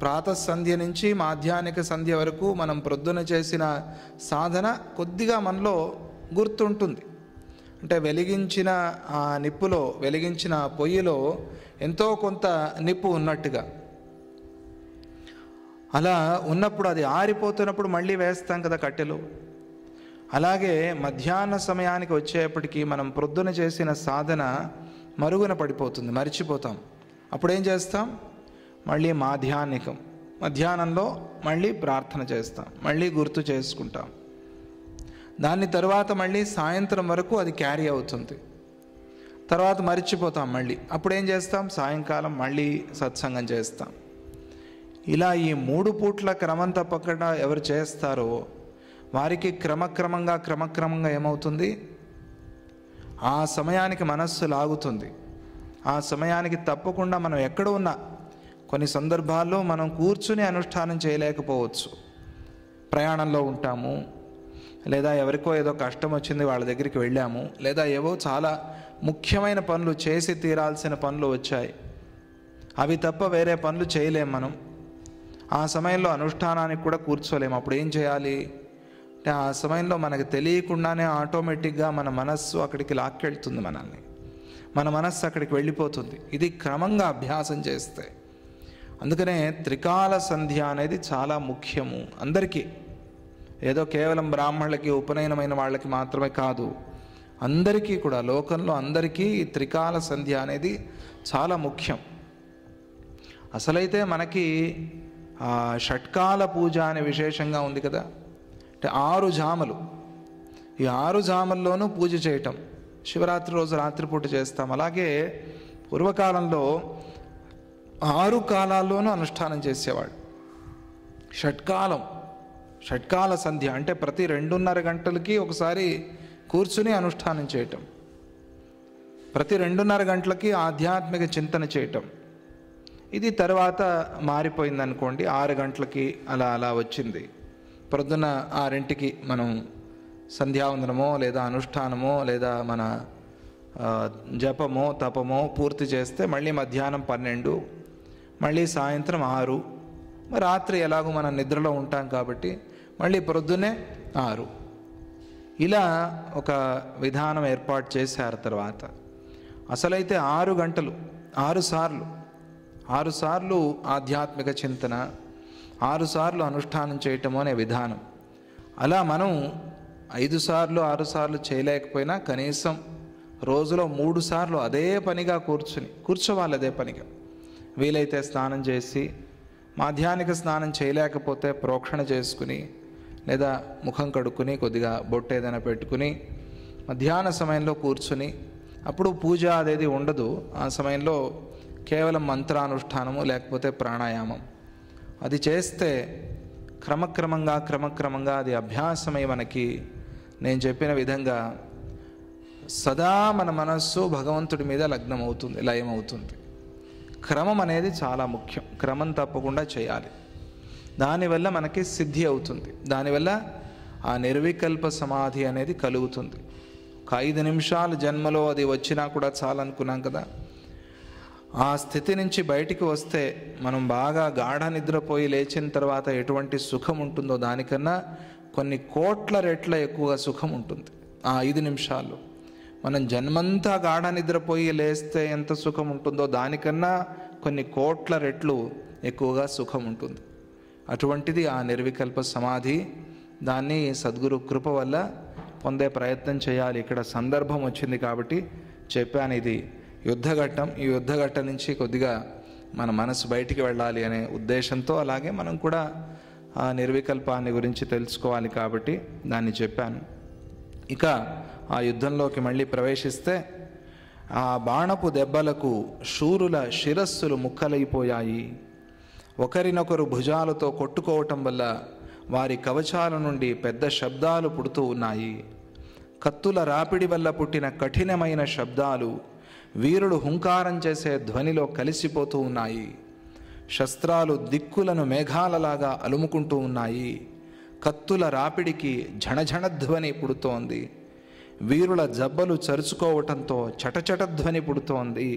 ప్రాతఃసంధ్య నుంచి మాధ్యాహ్నిక సంధ్య వరకు మనం ప్రొద్దున చేసిన సాధన కొద్దిగా మనలో గుర్తుంటుంది. అంటే వెలిగించిన ఆ నిప్పులో, వెలిగించిన పొయ్యిలో ఎంతో కొంత నిప్పు ఉన్నట్టుగా. అలా ఉన్నప్పుడు అది ఆరిపోతున్నప్పుడు మళ్ళీ వేస్తాం కదా కట్టెలు. అలాగే మధ్యాహ్న సమయానికి వచ్చేప్పటికీ మనం ప్రొద్దున చేసిన సాధన మరుగున పడిపోతుంది, మర్చిపోతాం. అప్పుడు ఏం చేస్తాం, మళ్ళీ మాధ్యాహ్నికం, మధ్యాహ్నంలో మళ్ళీ ప్రార్థన చేస్తాం, మళ్ళీ గుర్తు చేసుకుంటాం. దాని తర్వాత మళ్ళీ సాయంత్రం వరకు అది క్యారీ అవుతుంది. తర్వాత మర్చిపోతాం మళ్ళీ. అప్పుడు ఏం చేస్తాం, సాయంకాలం మళ్ళీ సత్సంగం చేస్తాం. ఇలా ఈ 3 పూట్ల క్రమం తప్పకుండా ఎవరు చేస్తారో వారికి క్రమక్రమంగా ఏమవుతుంది, ఆ సమయానికి మనస్సు లాగుతుంది. ఆ సమయానికి తప్పకుండా మనం ఎక్కడ ఉన్నా, కొన్ని సందర్భాల్లో మనం కూర్చుని అనుష్ఠానం చేయలేకపోవచ్చు. ప్రయాణంలో ఉంటాము, లేదా ఎవరికో ఏదో కష్టం వచ్చింది వాళ్ళ దగ్గరికి వెళ్ళాము, లేదా ఏవో చాలా ముఖ్యమైన పనులు, చేసి తీరాల్సిన పనులు వచ్చాయి, అవి తప్ప వేరే పనులు చేయలేం మనం. ఆ సమయంలో అనుష్ఠానానికి కూడా కూర్చోలేము. అప్పుడు ఏం చేయాలి అంటే ఆ సమయంలో మనకు తెలియకుండానే ఆటోమేటిక్గా మన మనస్సు అక్కడికి లాక్కెళ్తుంది మనల్ని. మన మనస్సు అక్కడికి వెళ్ళిపోతుంది. ఇది క్రమంగా అభ్యాసం చేస్తే. అందుకనే త్రికాల సంధ్య అనేది చాలా ముఖ్యము అందరికీ. ఏదో కేవలం బ్రాహ్మణులకి, ఉపనయనమైన వాళ్ళకి మాత్రమే కాదు, అందరికీ కూడా, లోకంలో అందరికీ ఈ త్రికాల సంధ్య అనేది చాలా ముఖ్యం. అసలైతే మనకి షట్కాల పూజ అనే విశేషంగా ఉంది కదా. అంటే 6 జామలు, ఈ 6 జామల్లోనూ పూజ చేయటం. శివరాత్రి రోజు రాత్రిపూట చేస్తాం. అలాగే పూర్వకాలంలో 6 కాలాల్లోనూ అనుష్ఠానం చేసేవాడు. షట్కాల సంధ్య అంటే ప్రతి 2:30 గంటలకి ఒకసారి కూర్చుని అనుష్ఠానం చేయటం, ప్రతి 2:30 గంటలకి ఆధ్యాత్మిక చింతన చేయటం. ఇది తర్వాత మారిపోయింది అనుకోండి, 6 గంటలకి అలా వచ్చింది. ప్రొద్దున 6ంటికి మనం సంధ్యావందనమో లేదా అనుష్ఠానమో లేదా మన జపమో తపమో పూర్తి చేస్తే మళ్ళీ మధ్యాహ్నం 12, మళ్ళీ సాయంత్రం 6, రాత్రి ఎలాగో మనం నిద్రలో ఉంటాం కాబట్టి మళ్ళీ ప్రొద్దునే 6. ఇలా ఒక విధానం ఏర్పాటు చేశారు. తర్వాత అసలైతే 6 గంటలు ఆరు సార్లు ఆధ్యాత్మిక చింతన, 6 సార్లు అనుష్ఠానం చేయటము అనే విధానం. అలా మనం 5 సార్లు 6 సార్లు చేయలేకపోయినా కనీసం రోజులో 3 సార్లు అదే పనిగా కూర్చోవాలి. అదే పనిగా వీలైతే స్నానం చేసి, మాధ్యాహ్నిక స్నానం చేయలేకపోతే ప్రోక్షణ చేసుకుని, లేదా ముఖం కడుక్కుని కొద్దిగా బొట్టు ఏదైనా పెట్టుకుని మధ్యాహ్న సమయంలో కూర్చుని, అప్పుడు పూజ అదేది ఉండదు. ఆ సమయంలో కేవలం మంత్రానుష్ఠానము లేకపోతే ప్రాణాయామం అది చేస్తే క్రమక్రమంగా అది అభ్యాసమై మనకి నేను చెప్పిన విధంగా సదా మన మనస్సు భగవంతుడి మీద లయమవుతుంది. క్రమం అనేది చాలా ముఖ్యం. క్రమం తప్పకుండా చేయాలి. దానివల్ల మనకి సిద్ధి అవుతుంది. దానివల్ల ఆ నిర్వికల్ప సమాధి అనేది కలుగుతుంది. ఒక 5 నిమిషాలు జన్మలో అది వచ్చినా కూడా చాలనుకున్నాం కదా. ఆ స్థితి నుంచి బయటికి వస్తే మనం బాగా గాఢ నిద్రపోయి లేచిన తర్వాత ఎటువంటి సుఖం ఉంటుందో దానికన్నా కొన్ని కోట్ల రెట్ల ఎక్కువగా సుఖం ఉంటుంది ఆ 5 నిమిషాలు. మనం జన్మంతా గాఢ నిద్రపోయి లేస్తే ఎంత సుఖం ఉంటుందో దానికన్నా కొన్ని కోట్ల రెట్లు ఎక్కువగా సుఖం ఉంటుంది. అటువంటిది ఆ నిర్వికల్ప సమాధి. దాన్ని సద్గురు కృప వల్ల పొందే ప్రయత్నం చేయాలి. ఇక్కడ సందర్భం వచ్చింది కాబట్టి చెప్పాను. ఇది యుద్ధఘట్టం. ఈ యుద్ధఘట్టం నుంచి కొద్దిగా మన మనసు బయటికి వెళ్ళాలి అనే ఉద్దేశంతో, అలాగే మనం కూడా ఆ నిర్వికల్పాన్ని గురించి తెలుసుకోవాలి కాబట్టి దాన్ని చెప్పాను. ఇక ఆ యుద్ధంలోకి మళ్ళీ ప్రవేశిస్తే, ఆ బాణపు దెబ్బలకు శూరుల శిరస్సులు ముక్కలైపోయాయి. ఒకరినొకరు భుజాలతో కొట్టుకోవటం వల్ల వారి కవచాల నుండి పెద్ద శబ్దాలు పుడుతూ ఉన్నాయి. కత్తుల రాపిడి వల్ల పుట్టిన కఠినమైన శబ్దాలు వీరుడు హుంకారం చేసే ధ్వనిలో కలిసిపోతూ ఉన్నాయి. శస్త్రాలు దిక్కులను మేఘాలలాగా అలుముకుంటూ ఉన్నాయి. కత్తుల రాపిడికి ఝణఝణ ధ్వని పుడుతోంది. వీరుల జబ్బలు చరుచుకోవటంతో చటచట ధ్వని పుడుతోంది.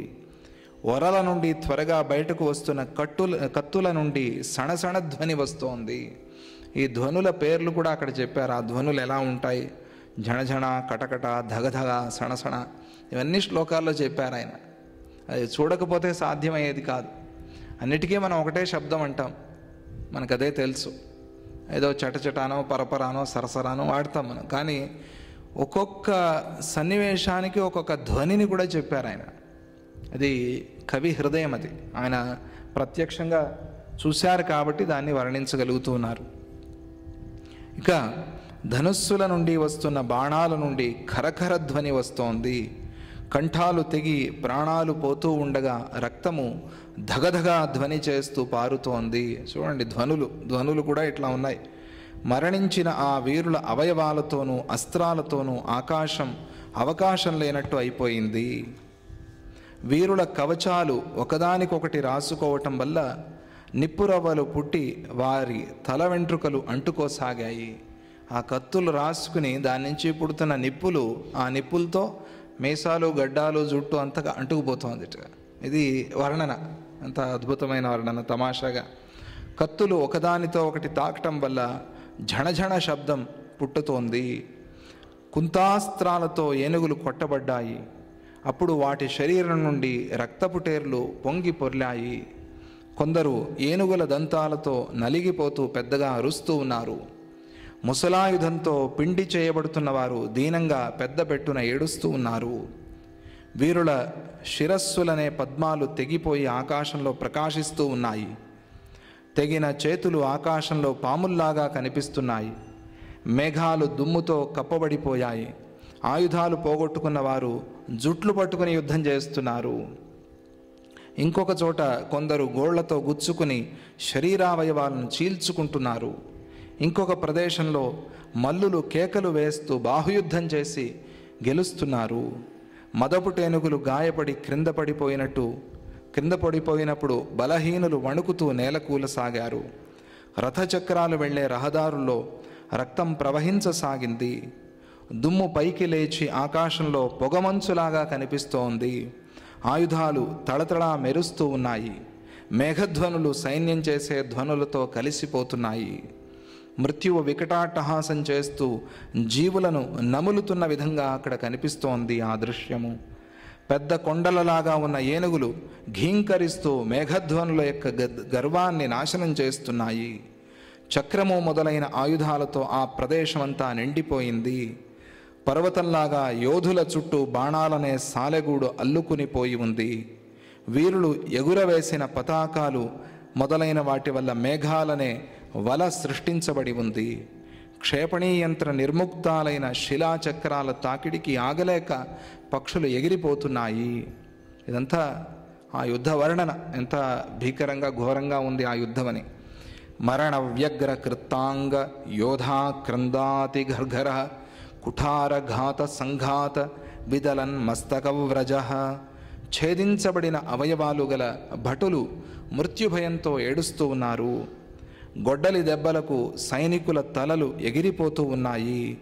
వరల నుండి త్వరగా బయటకు వస్తున్న కత్తుల నుండి సణసణ ధ్వని వస్తోంది. ఈ ధ్వనుల పేర్లు కూడా అక్కడ చెప్పారు. ఆ ధ్వనులు ఎలా ఉంటాయి? ఝణఝణ, కటకట, ధగధగ, సణసణ, ఇవన్నీ శ్లోకాల్లో చెప్పారు ఆయన. అది చూడకపోతే సాధ్యమయ్యేది కాదు. అన్నిటికీ మనం ఒకటే శబ్దం అంటాం, మనకు అదే తెలుసు. ఏదో చటచటానో పరపరానో సరసరానో వాడతాం మనం. కానీ ఒక్కొక్క సన్నివేశానికి ఒక్కొక్క ధ్వనిని కూడా చెప్పారు ఆయన. అది కవి హృదయం. అది ఆయన ప్రత్యక్షంగా చూశారు కాబట్టి దాన్ని వర్ణించగలుగుతున్నారు. ఇక ధనుస్సుల నుండి వస్తున్న బాణాల నుండి ఖరఖర ధ్వని వస్తోంది. కంఠాలు తెగి ప్రాణాలు పోతూ ఉండగా రక్తము ధగధగా ధ్వని చేస్తూ పారుతోంది. చూడండి, ధ్వనులు కూడా ఇట్లా ఉన్నాయి. మరణించిన ఆ వీరుల అవయవాలతోనూ అస్త్రాలతోనూ అవకాశం లేనట్టు అయిపోయింది. వీరుల కవచాలు ఒకదానికొకటి రాసుకోవటం వల్ల నిప్పురవ్వలు పుట్టి వారి తల వెంట్రుకలు అంటుకోసాగాయి. ఆ కత్తులు రాసుకుని దాని నుంచి పుడుతున్న నిప్పులు, ఆ నిప్పులతో మీసాలు, గడ్డాలు, జుట్టు అంతగా అంటుకుపోతుంది. ఇది వర్ణన, అంత అద్భుతమైన వర్ణన, తమాషాగా. కత్తులు ఒకదానితో ఒకటి తాకటం వల్ల ఝణఝణ శబ్దం పుట్టుతోంది. కుంతాస్త్రాలతో ఏనుగులు కొట్టబడ్డాయి. అప్పుడు వాటి శరీరం నుండి రక్తపుటేర్లు పొంగి పొర్లాయి. కొందరు ఏనుగుల దంతాలతో నలిగిపోతూ పెద్దగా అరుస్తూ ఉన్నారు. ముసలాయుధంతో పిండి చేయబడుతున్న వారు దీనంగా పెద్ద పెట్టున ఏడుస్తూ ఉన్నారు. వీరుల శిరస్సులనే పద్మాలు తెగిపోయి ఆకాశంలో ప్రకాశిస్తూ ఉన్నాయి. తెగిన చేతులు ఆకాశంలో పాముల్లాగా కనిపిస్తున్నాయి. మేఘాలు దుమ్ముతో కప్పబడిపోయాయి. ఆయుధాలు పోగొట్టుకున్న వారు జుట్లు పట్టుకుని యుద్ధం చేస్తున్నారు. ఇంకొక చోట కొందరు గోళ్లతో గుచ్చుకుని శరీరావయవాలను చీల్చుకుంటున్నారు. ఇంకొక ప్రదేశంలో మల్లులు కేకలు వేస్తూ బాహుయుద్ధం చేసి గెలుస్తున్నారు. మదపుటేనుగులు గాయపడి కింద పడిపోయినప్పుడు బలహీనులు వణుకుతూ నేలకూలసాగారు. రథచక్రాలు వెళ్లే రహదారుల్లో రక్తం ప్రవహించసాగింది. దుమ్ము పైకి లేచి ఆకాశంలో పొగమంచులాగా కనిపిస్తోంది. ఆయుధాలు తళతళా మెరుస్తూ ఉన్నాయి. మేఘధ్వనులు సైన్యం చేసే ధ్వనులతో కలిసిపోతున్నాయి. మృత్యువు వికటాట్టహాసం చేస్తూ జీవులను నములుతున్న విధంగా అక్కడ కనిపిస్తోంది ఆ దృశ్యము. పెద్ద కొండలలాగా ఉన్న ఏనుగులు ఘీంకరిస్తూ మేఘధ్వనుల యొక్క గర్వాన్ని నాశనం చేస్తున్నాయి. చక్రము మొదలైన ఆయుధాలతో ఆ ప్రదేశమంతా నిండిపోయింది. పర్వతంలాగా యోధుల చుట్టూ బాణాలనే సాలెగూడు అల్లుకుని పోయి ఉంది. వీరులు ఎగురవేసిన పతాకాలు మొదలైన వాటి వల్ల మేఘాలనే వల సృష్టించబడి ఉంది. క్షేపణీయంత్ర నిర్ముక్తాలైన శిలాచక్రాల తాకిడికి ఆగలేక పక్షులు ఎగిరిపోతున్నాయి. ఇదంతా ఆ యుద్ధ వర్ణన. ఎంత భీకరంగా ఘోరంగా ఉంది ఆ యుద్ధమని. మరణ వ్యగ్ర కృత్తాంగ యోధా క్రందాతి గర్ఘర కుఠారఘాత సంఘాత విదలన్ మస్తకవ్రజ. ఛేదించబడిన అవయవాలు గల భటులు మృత్యుభయంతో ఏడుస్తూ ఉన్నారు. గొడ్డలి దెబ్బలకు సైనికుల తలలు ఎగిరిపోతూ ఉన్నాయి.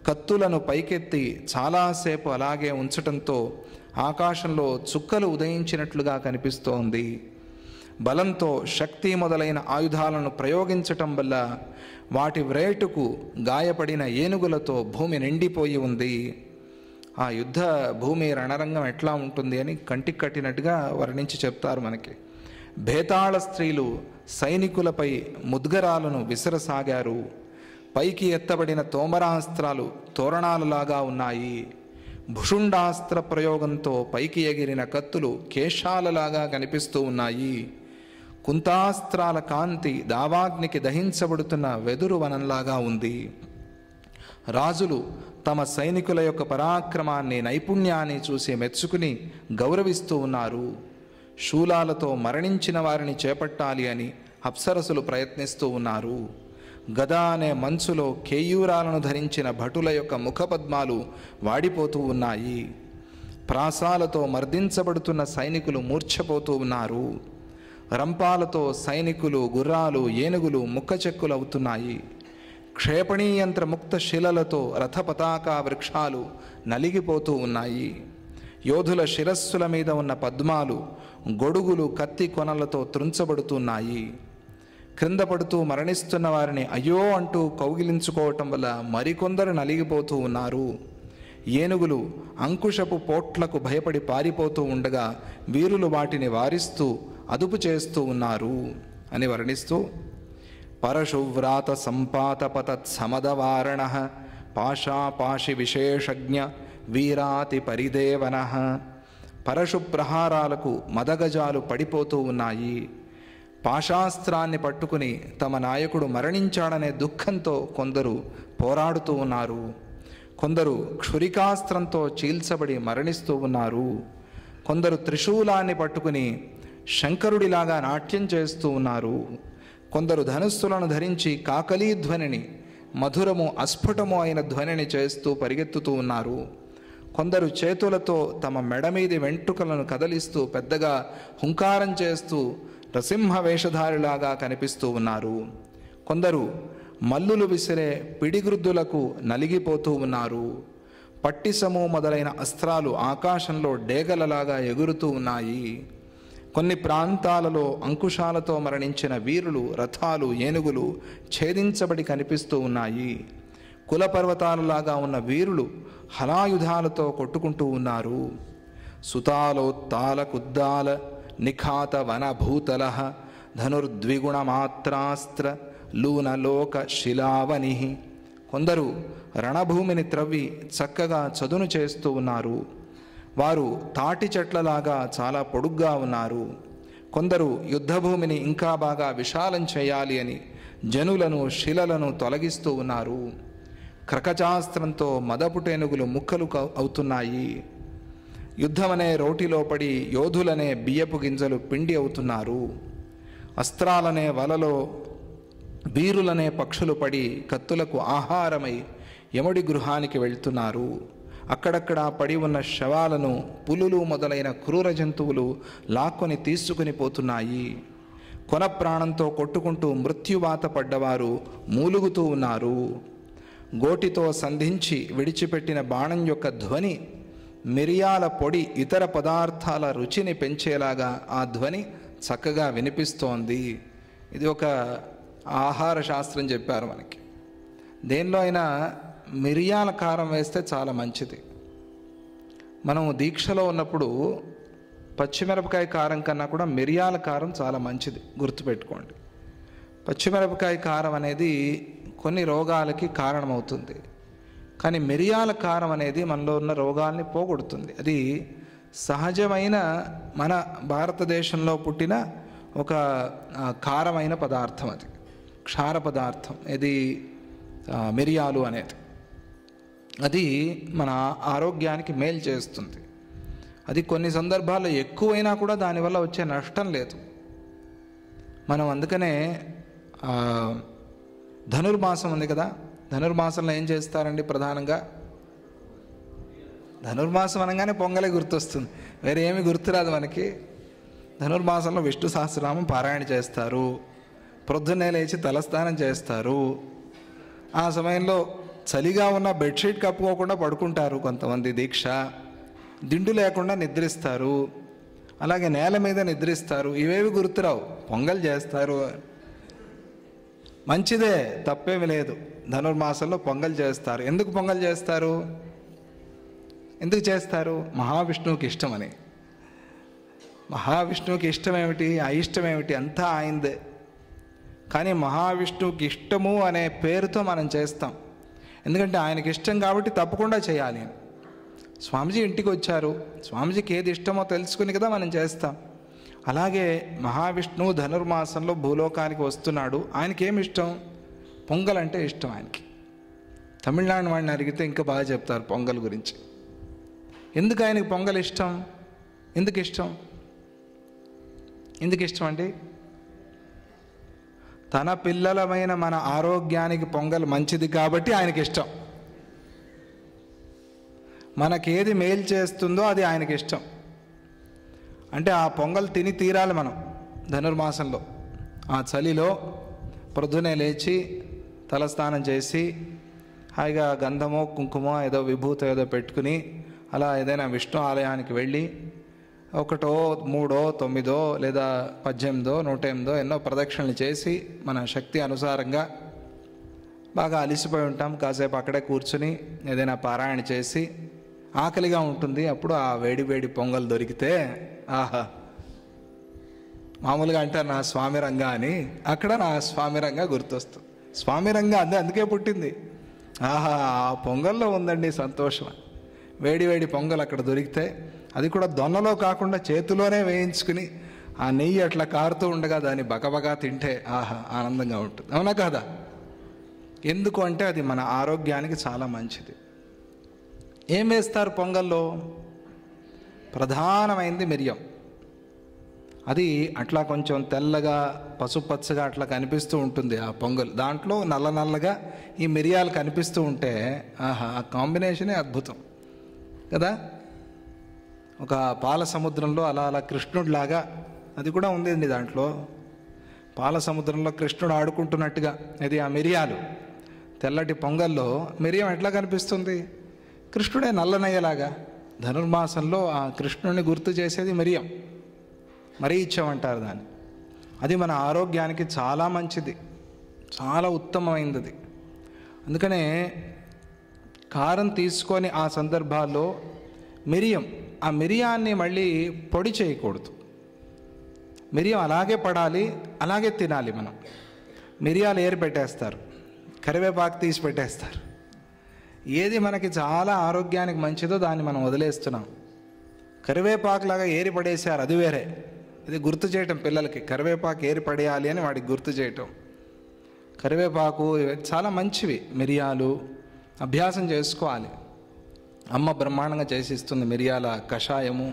కత్తులను పైకెత్తి చాలాసేపు అలాగే ఉంచటంతో ఆకాశంలో చుక్కలు ఉదయించినట్లుగా కనిపిస్తోంది. బలంతో శక్తి మొదలైన ఆయుధాలను ప్రయోగించటం వల్ల వాటి వ్రేటుకు గాయపడిన ఏనుగులతో భూమి నిండిపోయి ఉంది. ఆ యుద్ధ భూమి రణరంగం ఎట్లా ఉంటుంది అని కంటికి కట్టినట్టుగా వర్ణించి చెప్తారు మనకి. భేతాళ స్త్రీలు సైనికులపై ముద్గరాలను విసరసాగారు. పైకి ఎత్తబడిన తోమరాస్త్రాలు తోరణాలలాగా ఉన్నాయి. భుషుండాస్త్ర ప్రయోగంతో పైకి ఎగిరిన కత్తులు కేశాలలాగా కనిపిస్తూ ఉన్నాయి. కుంతాస్త్రాల కాంతి దావాగ్నికి దహించబడుతున్న వెదురు వనంలాగా ఉంది. రాజులు తమ సైనికుల యొక్క పరాక్రమాన్ని, నైపుణ్యాన్ని చూసి మెచ్చుకుని గౌరవిస్తూ ఉన్నారు. శూలాలతో మరణించిన వారిని చేపట్టాలి అని అప్సరసులు ప్రయత్నిస్తూ ఉన్నారు. గదా అనే మంచులో కేయూరాలను ధరించిన భటుల యొక్క ముఖపద్మాలు వాడిపోతూ ఉన్నాయి. ప్రాసాలతో మర్దించబడుతున్న సైనికులు మూర్ఛపోతూ ఉన్నారు. రంపాలతో సైనికులు, గుర్రాలు, ఏనుగులు ముక్కచెక్కులవుతున్నాయి. క్షేపణీయంత్ర ముక్త శిలలతో రథపతాక వృక్షాలు నలిగిపోతూ ఉన్నాయి. యోధుల శిరస్సుల మీద ఉన్న పద్మాలు, గొడుగులు కత్తి కొనలతో త్రుంచబడుతున్నాయి. క్రింద పడుతూ మరణిస్తున్న వారిని అయ్యో అంటూ కౌగిలించుకోవటం వల్ల మరికొందరు నలిగిపోతూ ఉన్నారు. ఏనుగులు అంకుశపు పోట్లకు భయపడి పారిపోతూ ఉండగా వీరులు వాటిని వారిస్తూ అదుపు చేస్తూ ఉన్నారు అని వర్ణిస్తూ, పరశువ్రాత సంపాతపతత్ సమదవారణ పాశాపాశి విశేషజ్ఞ వీరాతి పరిదేవన. పరశు ప్రహారాలకు మదగజాలు పడిపోతూ ఉన్నాయి. పాశాస్త్రాన్ని పట్టుకుని తమ నాయకుడు మరణించాడనే దుఃఖంతో కొందరు పోరాడుతూ ఉన్నారు. కొందరు క్షురికాస్త్రంతో చీల్చబడి మరణిస్తూ ఉన్నారు. కొందరు త్రిశూలాన్ని పట్టుకుని శంకరుడిలాగా నాట్యం చేస్తూ ఉన్నారు. కొందరు ధనుస్సులను ధరించి కాకలీ ధ్వనిని, మధురము అస్ఫుటము అయిన ధ్వనిని చేస్తూ పరిగెత్తుతూ ఉన్నారు. కొందరు చేతులతో తమ మెడ మీది వెంట్రుకలను కదిలిస్తూ పెద్దగా హుంకారం చేస్తూ నరసింహ వేషధారిలాగా కనిపిస్తూ ఉన్నారు. కొందరు మల్లులు విసిరే పిడిగ్రుద్దులకు నలిగిపోతూ ఉన్నారు. పట్టిసము మొదలైన అస్త్రాలు ఆకాశంలో డేగలలాగా ఎగురుతూ ఉన్నాయి. కొన్ని ప్రాంతాలలో అంకుశాలతో మరణించిన వీరులు, రథాలు, ఏనుగులు ఛేదించబడి కనిపిస్తూ ఉన్నాయి. కులపర్వతాలలాగా ఉన్న వీరులు హలాయుధాలతో కొట్టుకుంటూ ఉన్నారు. సుతాలోత్తాల కుద్దాల నిఖాత వనభూతల ధనుర్ద్విగుణమాత్రాస్త్ర లూనలోక శిలావని. కొందరు రణభూమిని త్రవ్వి చక్కగా చదును చేస్తూ ఉన్నారు. వారు తాటి చెట్లలాగా చాలా పొడుగ్గా ఉన్నారు. కొందరు యుద్ధభూమిని ఇంకా బాగా విశాలం చేయాలి అని జనులను, శిలలను తొలగిస్తూ ఉన్నారు. క్రకచాస్త్రంతో మదపుటేనుగులు ముక్కలు అవుతున్నాయి. యుద్ధమనే రోటిలో పడి యోధులనే బియ్యపు గింజలు పిండి అవుతున్నారు. అస్త్రాలనే వలలో వీరులనే పక్షులు పడి కత్తులకు ఆహారమై యముడి గృహానికి వెళ్తున్నారు. అక్కడక్కడ పడి ఉన్న శవాలను పులులు మొదలైన క్రూర జంతువులు లాక్కొని తీసుకుని పోతున్నాయి. కొన ప్రాణంతో కొట్టుకుంటూ మృత్యువాత పడ్డవారు మూలుగుతూ ఉన్నారు. గోటితో సంధించి విడిచిపెట్టిన బాణం యొక్క ధ్వని మిరియాల పొడి ఇతర పదార్థాల రుచిని పెంచేలాగా ఆ ధ్వని చక్కగా వినిపిస్తోంది. ఇది ఒక ఆహార శాస్త్రం చెప్పారు మనకి. దేనిలో అయినా మిరియాల కారం వేస్తే చాలా మంచిది. మనం దీక్షలో ఉన్నప్పుడు పచ్చిమిరపకాయ కారం కన్నా కూడా మిరియాల కారం చాలా మంచిది, గుర్తుపెట్టుకోండి. పచ్చిమిరపకాయ కారం అనేది కొన్ని రోగాలకి కారణమవుతుంది, కానీ మిరియాల కారం అనేది మనలో ఉన్న రోగాల్ని పోగొడుతుంది. అది సహజమైన మన భారతదేశంలో పుట్టిన ఒక కారమైన పదార్థం, అది క్షార పదార్థం. ఇది మిరియాలు అనేది అది మన ఆరోగ్యానికి మేలు చేస్తుంది. అది కొన్ని సందర్భాల్లో ఎక్కువైనా కూడా దానివల్ల వచ్చే నష్టం లేదు. మనం అందుకనే ధనుర్మాసం ఉంది కదా, ధనుర్మాసంలో ఏం చేస్తారండి ప్రధానంగా? ధనుర్మాసం అనగానే పొంగలే గుర్తొస్తుంది, వేరే ఏమి గుర్తురాదు మనకి. ధనుర్మాసంలో విష్ణు సహస్రనామం పారాయణ చేస్తారు, ప్రొద్దున్నే లేచి తలస్నానం చేస్తారు. ఆ సమయంలో చలిగా ఉన్న బెడ్షీట్ కప్పుకోకుండా పడుకుంటారు కొంతమంది, దీక్ష దిండు లేకుండా నిద్రిస్తారు, అలాగే నేల మీద నిద్రిస్తారు. ఇవేవి గుర్తురావు, పొంగల్ చేస్తారు. మంచిదే, తప్పేమి లేదు. ధనుర్మాసంలో పొంగల్ చేస్తారు. ఎందుకు పొంగల్ చేస్తారు? ఎందుకు చేస్తారు? మహావిష్ణువుకి ఇష్టమని. మహావిష్ణువుకి ఇష్టం ఏమిటి, అయిష్టం ఏమిటి, అంతా ఆయనదే. కానీ మహావిష్ణువుకి ఇష్టము అనే పేరుతో మనం చేస్తాం, ఎందుకంటే ఆయనకి ఇష్టం కాబట్టి తప్పకుండా చేయాలి. స్వామీజీ ఇంటికి వచ్చారు, స్వామీజీకి ఏది ఇష్టమో తెలుసుకుని కదా మనం చేస్తాం. అలాగే మహావిష్ణువు ధనుర్మాసంలో భూలోకానికి వస్తున్నాడు, ఆయనకి ఏమి ఇష్టం? పొంగల్ అంటే ఇష్టం ఆయనకి. తమిళనాడు వాడిని అడిగితే ఇంకా బాగా చెప్తారు పొంగల్ గురించి. ఎందుకు ఆయనకి పొంగల్ ఇష్టం? ఎందుకు ఇష్టం? ఎందుకు ఇష్టం అండి? తన పిల్లలమైన మన ఆరోగ్యానికి పొంగల్ మంచిది కాబట్టి ఆయనకి ఇష్టం. మనకేది మేలు చేస్తుందో అది ఆయనకి ఇష్టం. అంటే ఆ పొంగల్ తిని తీరాలి మనం ధనుర్మాసంలో. ఆ చలిలో ప్రొద్దునే లేచి తలస్నానం చేసి హాయిగా గంధమో కుంకుమో ఏదో విభూతో ఏదో పెట్టుకుని అలా ఏదైనా విష్ణు ఆలయానికి వెళ్ళి 1, 3, 9 లేదా 18, 108 ఎన్నో ప్రదక్షిణలు చేసి మన శక్తి అనుసారంగా బాగా అలిసిపోయి ఉంటాం, కాసేపు అక్కడే కూర్చుని ఏదైనా పారాయణ చేసి ఆకలిగా ఉంటుంది. అప్పుడు ఆ వేడి వేడి పొంగల్ దొరికితే ఆహా, మామూలుగా అంటారు నా స్వామి రంగా అని, అక్కడ నా స్వామి రంగా గుర్తొస్తుంది. స్వామి రంగా అందుకే పుట్టింది. ఆహా, ఆ పొంగల్లో ఉందండి సంతోషం. వేడి వేడి పొంగల్ అక్కడ దొరికితే, అది కూడా దొన్నలో కాకుండా చేతిలోనే వేయించుకుని ఆ నెయ్యి అట్లా కారుతూ ఉండగా దాన్ని బకబగా తింటే ఆహా, ఆనందంగా ఉంటుంది. అవునా కాదా? ఎందుకు అంటే అది మన ఆరోగ్యానికి చాలా మంచిది. ఏం వేస్తారు పొంగల్లో? ప్రధానమైనది మిరియం. అది అట్లా కొంచెం తెల్లగా పసుపచ్చగా అట్లా కనిపిస్తూ ఉంటుంది ఆ పొంగల్. దాంట్లో నల్ల నల్లగా ఈ మిరియాలు కనిపిస్తూ ఉంటే ఆహా, ఆ కాంబినేషనే అద్భుతం కదా. ఒక పాల సముద్రంలో అలా అలా కృష్ణుడిలాగా, అది కూడా ఉందండి దాంట్లో. పాల సముద్రంలో కృష్ణుడు ఆడుకుంటున్నట్టుగా ఇది ఆ మిరియాలు. తెల్లటి పొంగల్లో మిరియం ఎట్లా కనిపిస్తుంది? కృష్ణుడే నల్లనయ్యలాగా. ధనుర్మాసంలో ఆ కృష్ణుడిని గుర్తు చేసేది మిరియం, మరీచ్యం అంటారు దాన్ని. అది మన ఆరోగ్యానికి చాలా మంచిది, చాలా ఉత్తమమైనది. అందుకనే కారం తీసుకొని ఆ సందర్భాల్లో మిరియం, ఆ మిరియాన్ని మళ్ళీ పొడి చేయకూడదు. మిరియం అలాగే పడాలి, అలాగే తినాలి. మనం మిరియాలు ఏరి పెట్టేస్తారు, కరివేపాకు తీసి పెట్టేస్తారు. ఏది మనకి చాలా ఆరోగ్యానికి మంచిదో దాన్ని మనం వదిలేస్తున్నాం. కరివేపాకులాగా ఏరి పడేశారు, అది వేరే. ఇది గుర్తు చేయటం పిల్లలకి, కరివేపాకు ఏరి పడేయాలి అని వాడికి గుర్తు చేయటం. కరివేపాకు చాలా మంచివి, మిరియాలు అభ్యాసం చేసుకోవాలి. అమ్మ బ్రహ్మాండంగా చేసి ఇస్తుంది మిరియాల కషాయము,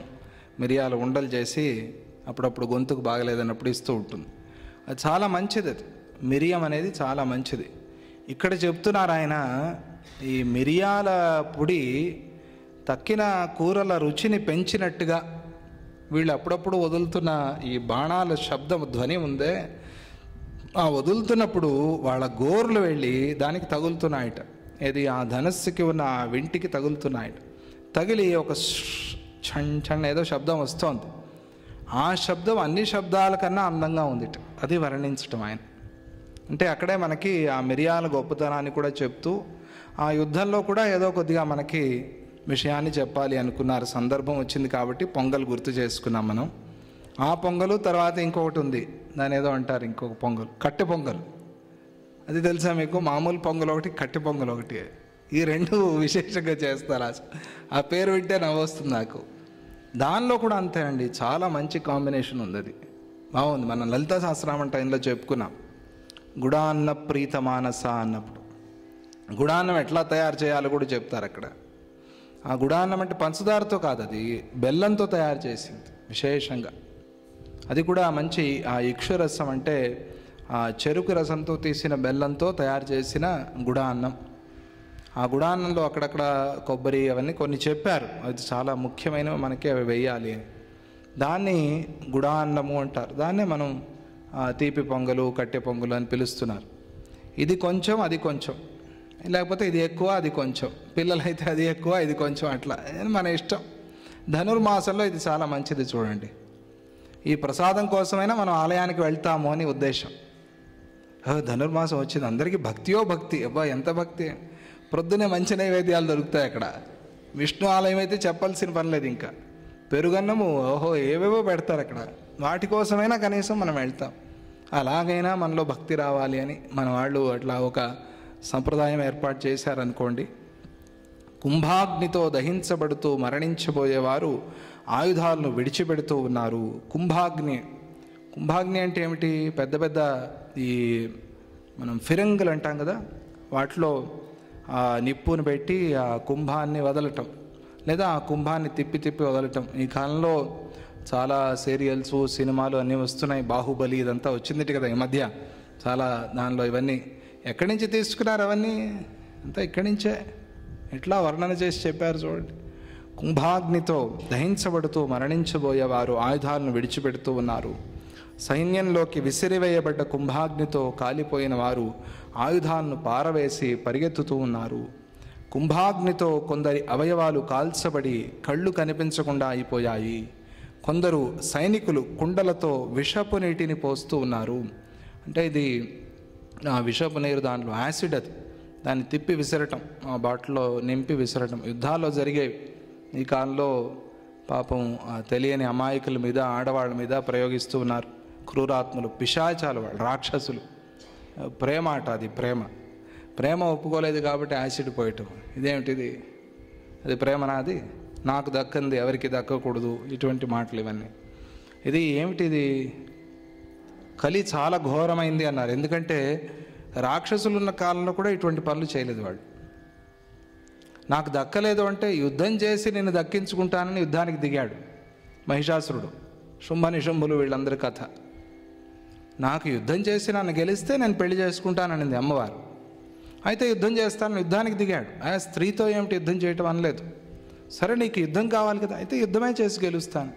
మిరియాల ఉండలు చేసి అప్పుడప్పుడు గొంతుకు బాగలేదన్నప్పుడు ఇస్తూ ఉంటుంది. అది చాలా మంచిది. అది మిరియం అనేది చాలా మంచిది. ఇక్కడ చెప్తున్నారు ఆయన, ఈ మిరియాల పొడి తక్కిన కూరల రుచిని పెంచినట్టుగా వీళ్ళు అప్పుడప్పుడు వదులుతున్న ఈ బాణాల శబ్దం ధ్వని ఉందే, ఆ వదులుతున్నప్పుడు వాళ్ళ గోర్లు వెళ్ళి దానికి తగులుతున్నాయట. ఇది ఆ ధనస్సుకి ఉన్న ఆ వింటికి తగులుతున్నాయట. తగిలి ఒక ఛణ్ ఛణ్ ఏదో శబ్దం వస్తోంది. ఆ శబ్దం అన్ని శబ్దాల కన్నా అందంగా ఉందిట. అది వర్ణించటం ఆయన. అంటే అక్కడే మనకి ఆ మిరియాల గొప్పతనాన్ని కూడా చెప్తూ, ఆ యుద్ధంలో కూడా ఏదో కొద్దిగా మనకి విషయాన్ని చెప్పాలి అనుకున్నారు. సందర్భం వచ్చింది కాబట్టి పొంగల్ గుర్తు చేసుకున్నాం మనం. ఆ పొంగలు తర్వాత ఇంకొకటి ఉంది, దాని ఏదో అంటారు, ఇంకొక పొంగల్, కట్టె పొంగల్. అది తెలుసా మీకు? మామూలు పొంగల్ ఒకటి, కట్టె పొంగల్ ఒకటి. ఈ రెండు విశేషంగా చేస్తారు. ఆ పేరు వింటే నవ్వొస్తుంది నాకు. దానిలో కూడా అంతే అండి, చాలా మంచి కాంబినేషన్ ఉంది. అది బాగుంది. మనం లలితా సహస్రనామం టైంలో చెప్పుకున్నాం. గుడాన్న ప్రీత మానస అన్నప్పుడు గుడాన్నం ఎట్లా తయారు చేయాలో కూడా చెప్తారు అక్కడ. ఆ గుడాన్నం అంటే పంచదారతో కాదు, అది బెల్లంతో తయారు చేసింది విశేషంగా. అది కూడా మంచి ఆ ఇక్షురసం అంటే ఆ చెరుకు రసంతో తీసిన బెల్లంతో తయారు చేసిన గుడాన్నం. ఆ గుడాన్నంలో అక్కడక్కడ కొబ్బరి అవన్నీ కొన్ని చెప్పారు, అది చాలా ముఖ్యమైనవి, మనకి అవి వేయాలి అని. దాన్ని గుడాన్నము అంటారు. దాన్నే మనం తీపి పొంగలు, కట్టె పొంగలు అని పిలుస్తున్నారు. ఇది కొంచెం, అది కొంచెం, లేకపోతే ఇది ఎక్కువ, అది కొంచెం. పిల్లలైతే అది ఎక్కువ, ఇది కొంచెం, అట్లా మన ఇష్టం. ధనుర్మాసంలో ఇది చాలా మంచిది. చూడండి, ఈ ప్రసాదం కోసమైనా మనం ఆలయానికి వెళ్తాము అని ఉద్దేశం. ధనుర్మాసం వచ్చింది, అందరికీ భక్తియో భక్తి. అబ్బా ఎంత భక్తి! ప్రొద్దునే మంచి నైవేద్యాలు దొరుకుతాయి అక్కడ. విష్ణు ఆలయం అయితే చెప్పాల్సిన పని లేదు. ఇంకా పెరుగన్నము, ఏవేవో పెడతారు అక్కడ. వాటి కోసమైనా కనీసం మనం వెళ్తాం. అలాగైనా మనలో భక్తి రావాలి అని మన వాళ్ళు అట్లా ఒక సంప్రదాయం ఏర్పాటు చేశారనుకోండి. కుంభాగ్నితో దహించబడుతూ మరణించబోయేవారు ఆయుధాలను విడిచిపెడుతూ ఉన్నారు. కుంభాగ్ని అంటే ఏమిటి? పెద్ద పెద్ద ఈ మనం ఫిరంగులు అంటాం కదా, వాటిలో ఆ నిప్పును పెట్టి ఆ కుంభాన్ని వదలటం, లేదా ఆ కుంభాన్ని తిప్పి తిప్పి వదలటం. ఈ కాలంలో చాలా సీరియల్స్, సినిమాలు అన్నీ వస్తున్నాయి. బాహుబలి ఇదంతా వచ్చింది కదా ఈ మధ్య. చాలా దానిలో ఇవన్నీ ఎక్కడి నుంచి తీసుకున్నారు? అవన్నీ అంతా ఇక్కడి నుంచే. ఎట్లా వర్ణన చేసి చెప్పారు చూడండి. కుంభాగ్నితో దహించబడుతూ మరణించబోయేవారు ఆయుధాలను విడిచిపెడుతూ ఉన్నారు. సైన్యంలోకి విసిరివేయబడ్డ కుంభాగ్నితో కాలిపోయిన వారు ఆయుధాలను పారవేసి పరిగెత్తుతూ ఉన్నారు. కుంభాగ్నితో కొందరి అవయవాలు కాల్చబడి కళ్ళు కనిపించకుండా అయిపోయాయి. కొందరు సైనికులు కుండలతో విషపు నీటిని పోస్తూ ఉన్నారు. అంటే ఇది విషపు నీరు, దాంట్లో యాసిడ్, అది దాన్ని తిప్పి విసరటం, ఆ బాటిల్లో నింపి విసరటం యుద్ధాల్లో జరిగేవి. ఈ కాలంలో పాపం తెలియని అమాయకుల మీద, ఆడవాళ్ళ మీద ప్రయోగిస్తూ ఉన్నారు. క్రూరాత్మలు, పిశాచాలు, వాళ్ళు రాక్షసులు. ప్రేమ అట, అది ప్రేమ ఒప్పుకోలేదు కాబట్టి యాసిడ్ పోయటం. ఇదేమిటిది? అది ప్రేమనా? అది నాకు దక్కంది ఎవరికి దక్కకూడదు, ఇటువంటి మాటలు ఇవన్నీ. ఇది ఏమిటిది? కలి చాలా ఘోరమైంది అన్నారు. ఎందుకంటే రాక్షసులు ఉన్న కాలంలో కూడా ఇటువంటి పనులు చేయలేదు వాళ్ళు. నాకు దక్కలేదు అంటే యుద్ధం చేసి నేను దక్కించుకుంటానని యుద్ధానికి దిగాడు మహిషాసురుడు, శుంభ నిశుంభులు, వీళ్ళందరి కథ. నాకు యుద్ధం చేసి నన్ను గెలిస్తే నేను పెళ్లి చేసుకుంటాననింది అమ్మవారు. అయితే యుద్ధం చేస్తానని యుద్ధానికి దిగాడు. స్త్రీతో ఏమిటి యుద్ధం చేయటం అనలేదు. సరే, నీకు యుద్ధం కావాలి కదా, అయితే యుద్ధమే చేసి గెలుస్తాను.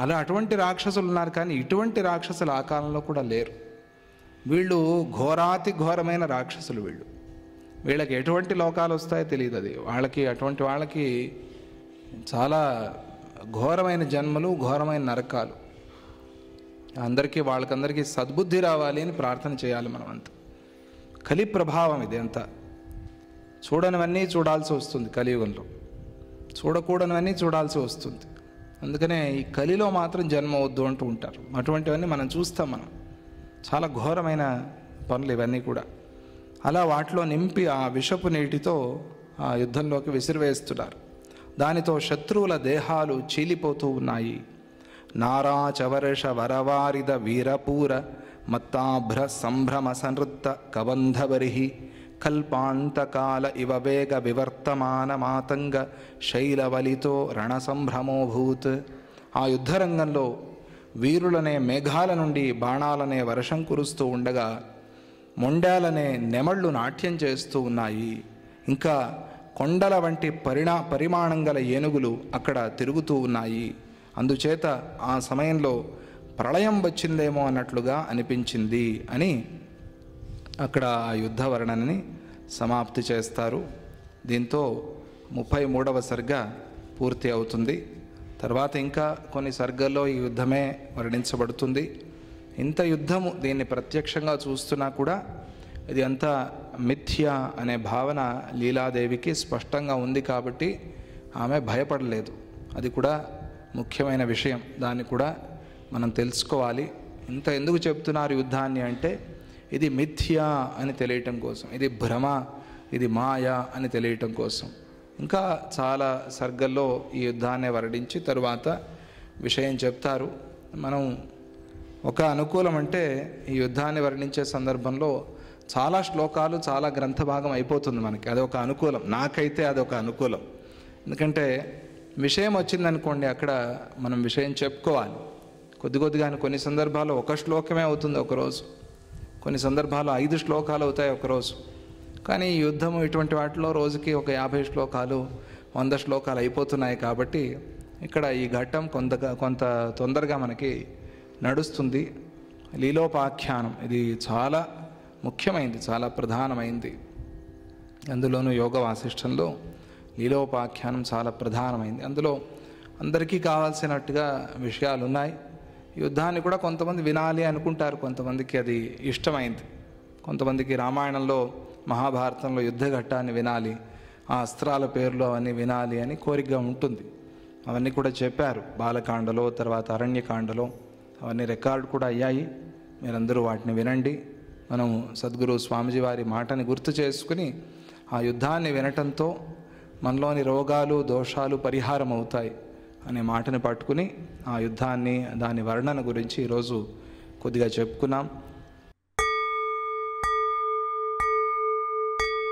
అలా అటువంటి రాక్షసులు ఉన్నారు. కానీ ఇటువంటి రాక్షసులు ఆ కాలంలో కూడా లేరు. వీళ్ళు ఘోరాతి ఘోరమైన రాక్షసులు. వీళ్ళకి ఎటువంటి లోకాలు వస్తాయో తెలియదు. అది వాళ్ళకి, అటువంటి వాళ్ళకి చాలా ఘోరమైన జన్మలు, ఘోరమైన నరకాలు. వాళ్ళకందరికీ సద్బుద్ధి రావాలి అని ప్రార్థన చేయాలి మనం అంతా. కలి ప్రభావం ఇది అంతా. చూడనివన్నీ చూడాల్సి వస్తుంది కలియుగంలో, చూడకూడనివన్నీ చూడాల్సి వస్తుంది. అందుకనే ఈ కలిలో మాత్రం జన్మ వద్దు అంటూ ఉంటారు. అటువంటివన్నీ మనం చూస్తాం. మనం చాలా ఘోరమైన పనులు ఇవన్నీ కూడా. అలా వాటిలో నింపి ఆ విషపు నీటితో ఆ యుద్ధంలోకి విసిరివేస్తున్నారు. దానితో శత్రువుల దేహాలు చీలిపోతూ ఉన్నాయి. నారాచవర్ష వరవారిద వీరపూర మత్తాభ్ర సంభ్రమ సంవృత్త కబంధబరిహి కల్పాంతకాల ఇవ వేగ వివర్తమాన మాతంగ శైలవలితో రణసంభ్రమోభూత్. ఆ యుద్ధరంగంలో వీరులనే మేఘాల నుండి బాణాలనే వర్షం కురుస్తూ ఉండగా మొండాలనే నెమళ్ళు నాట్యం చేస్తూ ఉన్నాయి. ఇంకా కొండల వంటి పరిమాణం గల ఏనుగులు అక్కడ తిరుగుతూ ఉన్నాయి. అందుచేత ఆ సమయంలో ప్రళయం వచ్చిందేమో అన్నట్లుగా అనిపించింది అని అక్కడ ఆ యుద్ధ వర్ణనని సమాప్తి చేస్తారు. దీంతో 33వ సర్గ పూర్తి అవుతుంది. తర్వాత ఇంకా కొన్ని సర్గల్లో ఈ యుద్ధమే వర్ణించబడుతుంది. ఇంత యుద్ధము, దీన్ని ప్రత్యక్షంగా చూస్తున్నా కూడా ఇది అంతా మిథ్య అనే భావన లీలాదేవికి స్పష్టంగా ఉంది. కాబట్టి ఆమె భయపడలేదు. అది కూడా ముఖ్యమైన విషయం. దాన్ని కూడా మనం తెలుసుకోవాలి. ఇంత ఎందుకు చెప్తున్నారు యుద్ధాన్ని అంటే, ఇది మిథ్య అని తెలియటం కోసం, ఇది భ్రమ, ఇది మాయ అని తెలియటం కోసం. ఇంకా చాలా సర్గల్లో ఈ యుద్ధాన్ని వర్ణించి తరువాత విషయం చెప్తారు. మనం ఒక అనుకూలం అంటే ఈ యుద్ధాన్ని వర్ణించే సందర్భంలో చాలా శ్లోకాలు, చాలా గ్రంథ భాగం అయిపోతుంది మనకి. అదొక అనుకూలం. నాకైతే అదొక అనుకూలం. ఎందుకంటే విషయం వచ్చిందనుకోండి, అక్కడ మనం విషయం చెప్పుకోవాలి. కొద్దిగా కొన్ని సందర్భాల్లో ఒక శ్లోకమే అవుతుంది ఒకరోజు, కొన్ని సందర్భాల్లో 5 శ్లోకాలు అవుతాయి ఒకరోజు. కానీ ఈ యుద్ధము ఇటువంటి వాటిలో రోజుకి ఒక 50 శ్లోకాలు, 100 శ్లోకాలు అయిపోతున్నాయి. కాబట్టి ఇక్కడ ఈ ఘట్టం కొంత తొందరగా మనకి నడుస్తుంది. లీలోపాఖ్యానం ఇది చాలా ముఖ్యమైనది, చాలా ప్రధానమైంది. అందులోనూ యోగ వాసిష్టంలో లీలోపాఖ్యానం చాలా ప్రధానమైంది. అందులో అందరికీ కావాల్సినట్టుగా విషయాలు ఉన్నాయి. యుద్ధాన్ని కూడా కొంతమంది వినాలి అనుకుంటారు, కొంతమందికి అది ఇష్టమైంది. కొంతమందికి రామాయణంలో, మహాభారతంలో యుద్ధ ఘట్టాన్ని వినాలి, ఆ అస్త్రాల పేర్లు అవన్నీ వినాలి అని కోరికగా ఉంటుంది. అవన్నీ కూడా చెప్పారు బాలకాండలో, తర్వాత అరణ్యకాండలో. అవన్నీ రికార్డు కూడా అయ్యాయి. మీరందరూ వాటిని వినండి. మనం సద్గురు స్వామిజీ వారి మాటని గుర్తు చేసుకుని ఆ యుద్ధాన్ని వినటంతో మనలోని రోగాలు, దోషాలు పరిహారం అవుతాయి అనే మాటని పట్టుకుని ఆ యుద్ధాన్ని, దాని వర్ణన గురించి ఈరోజు కొద్దిగా చెప్పుకున్నాం.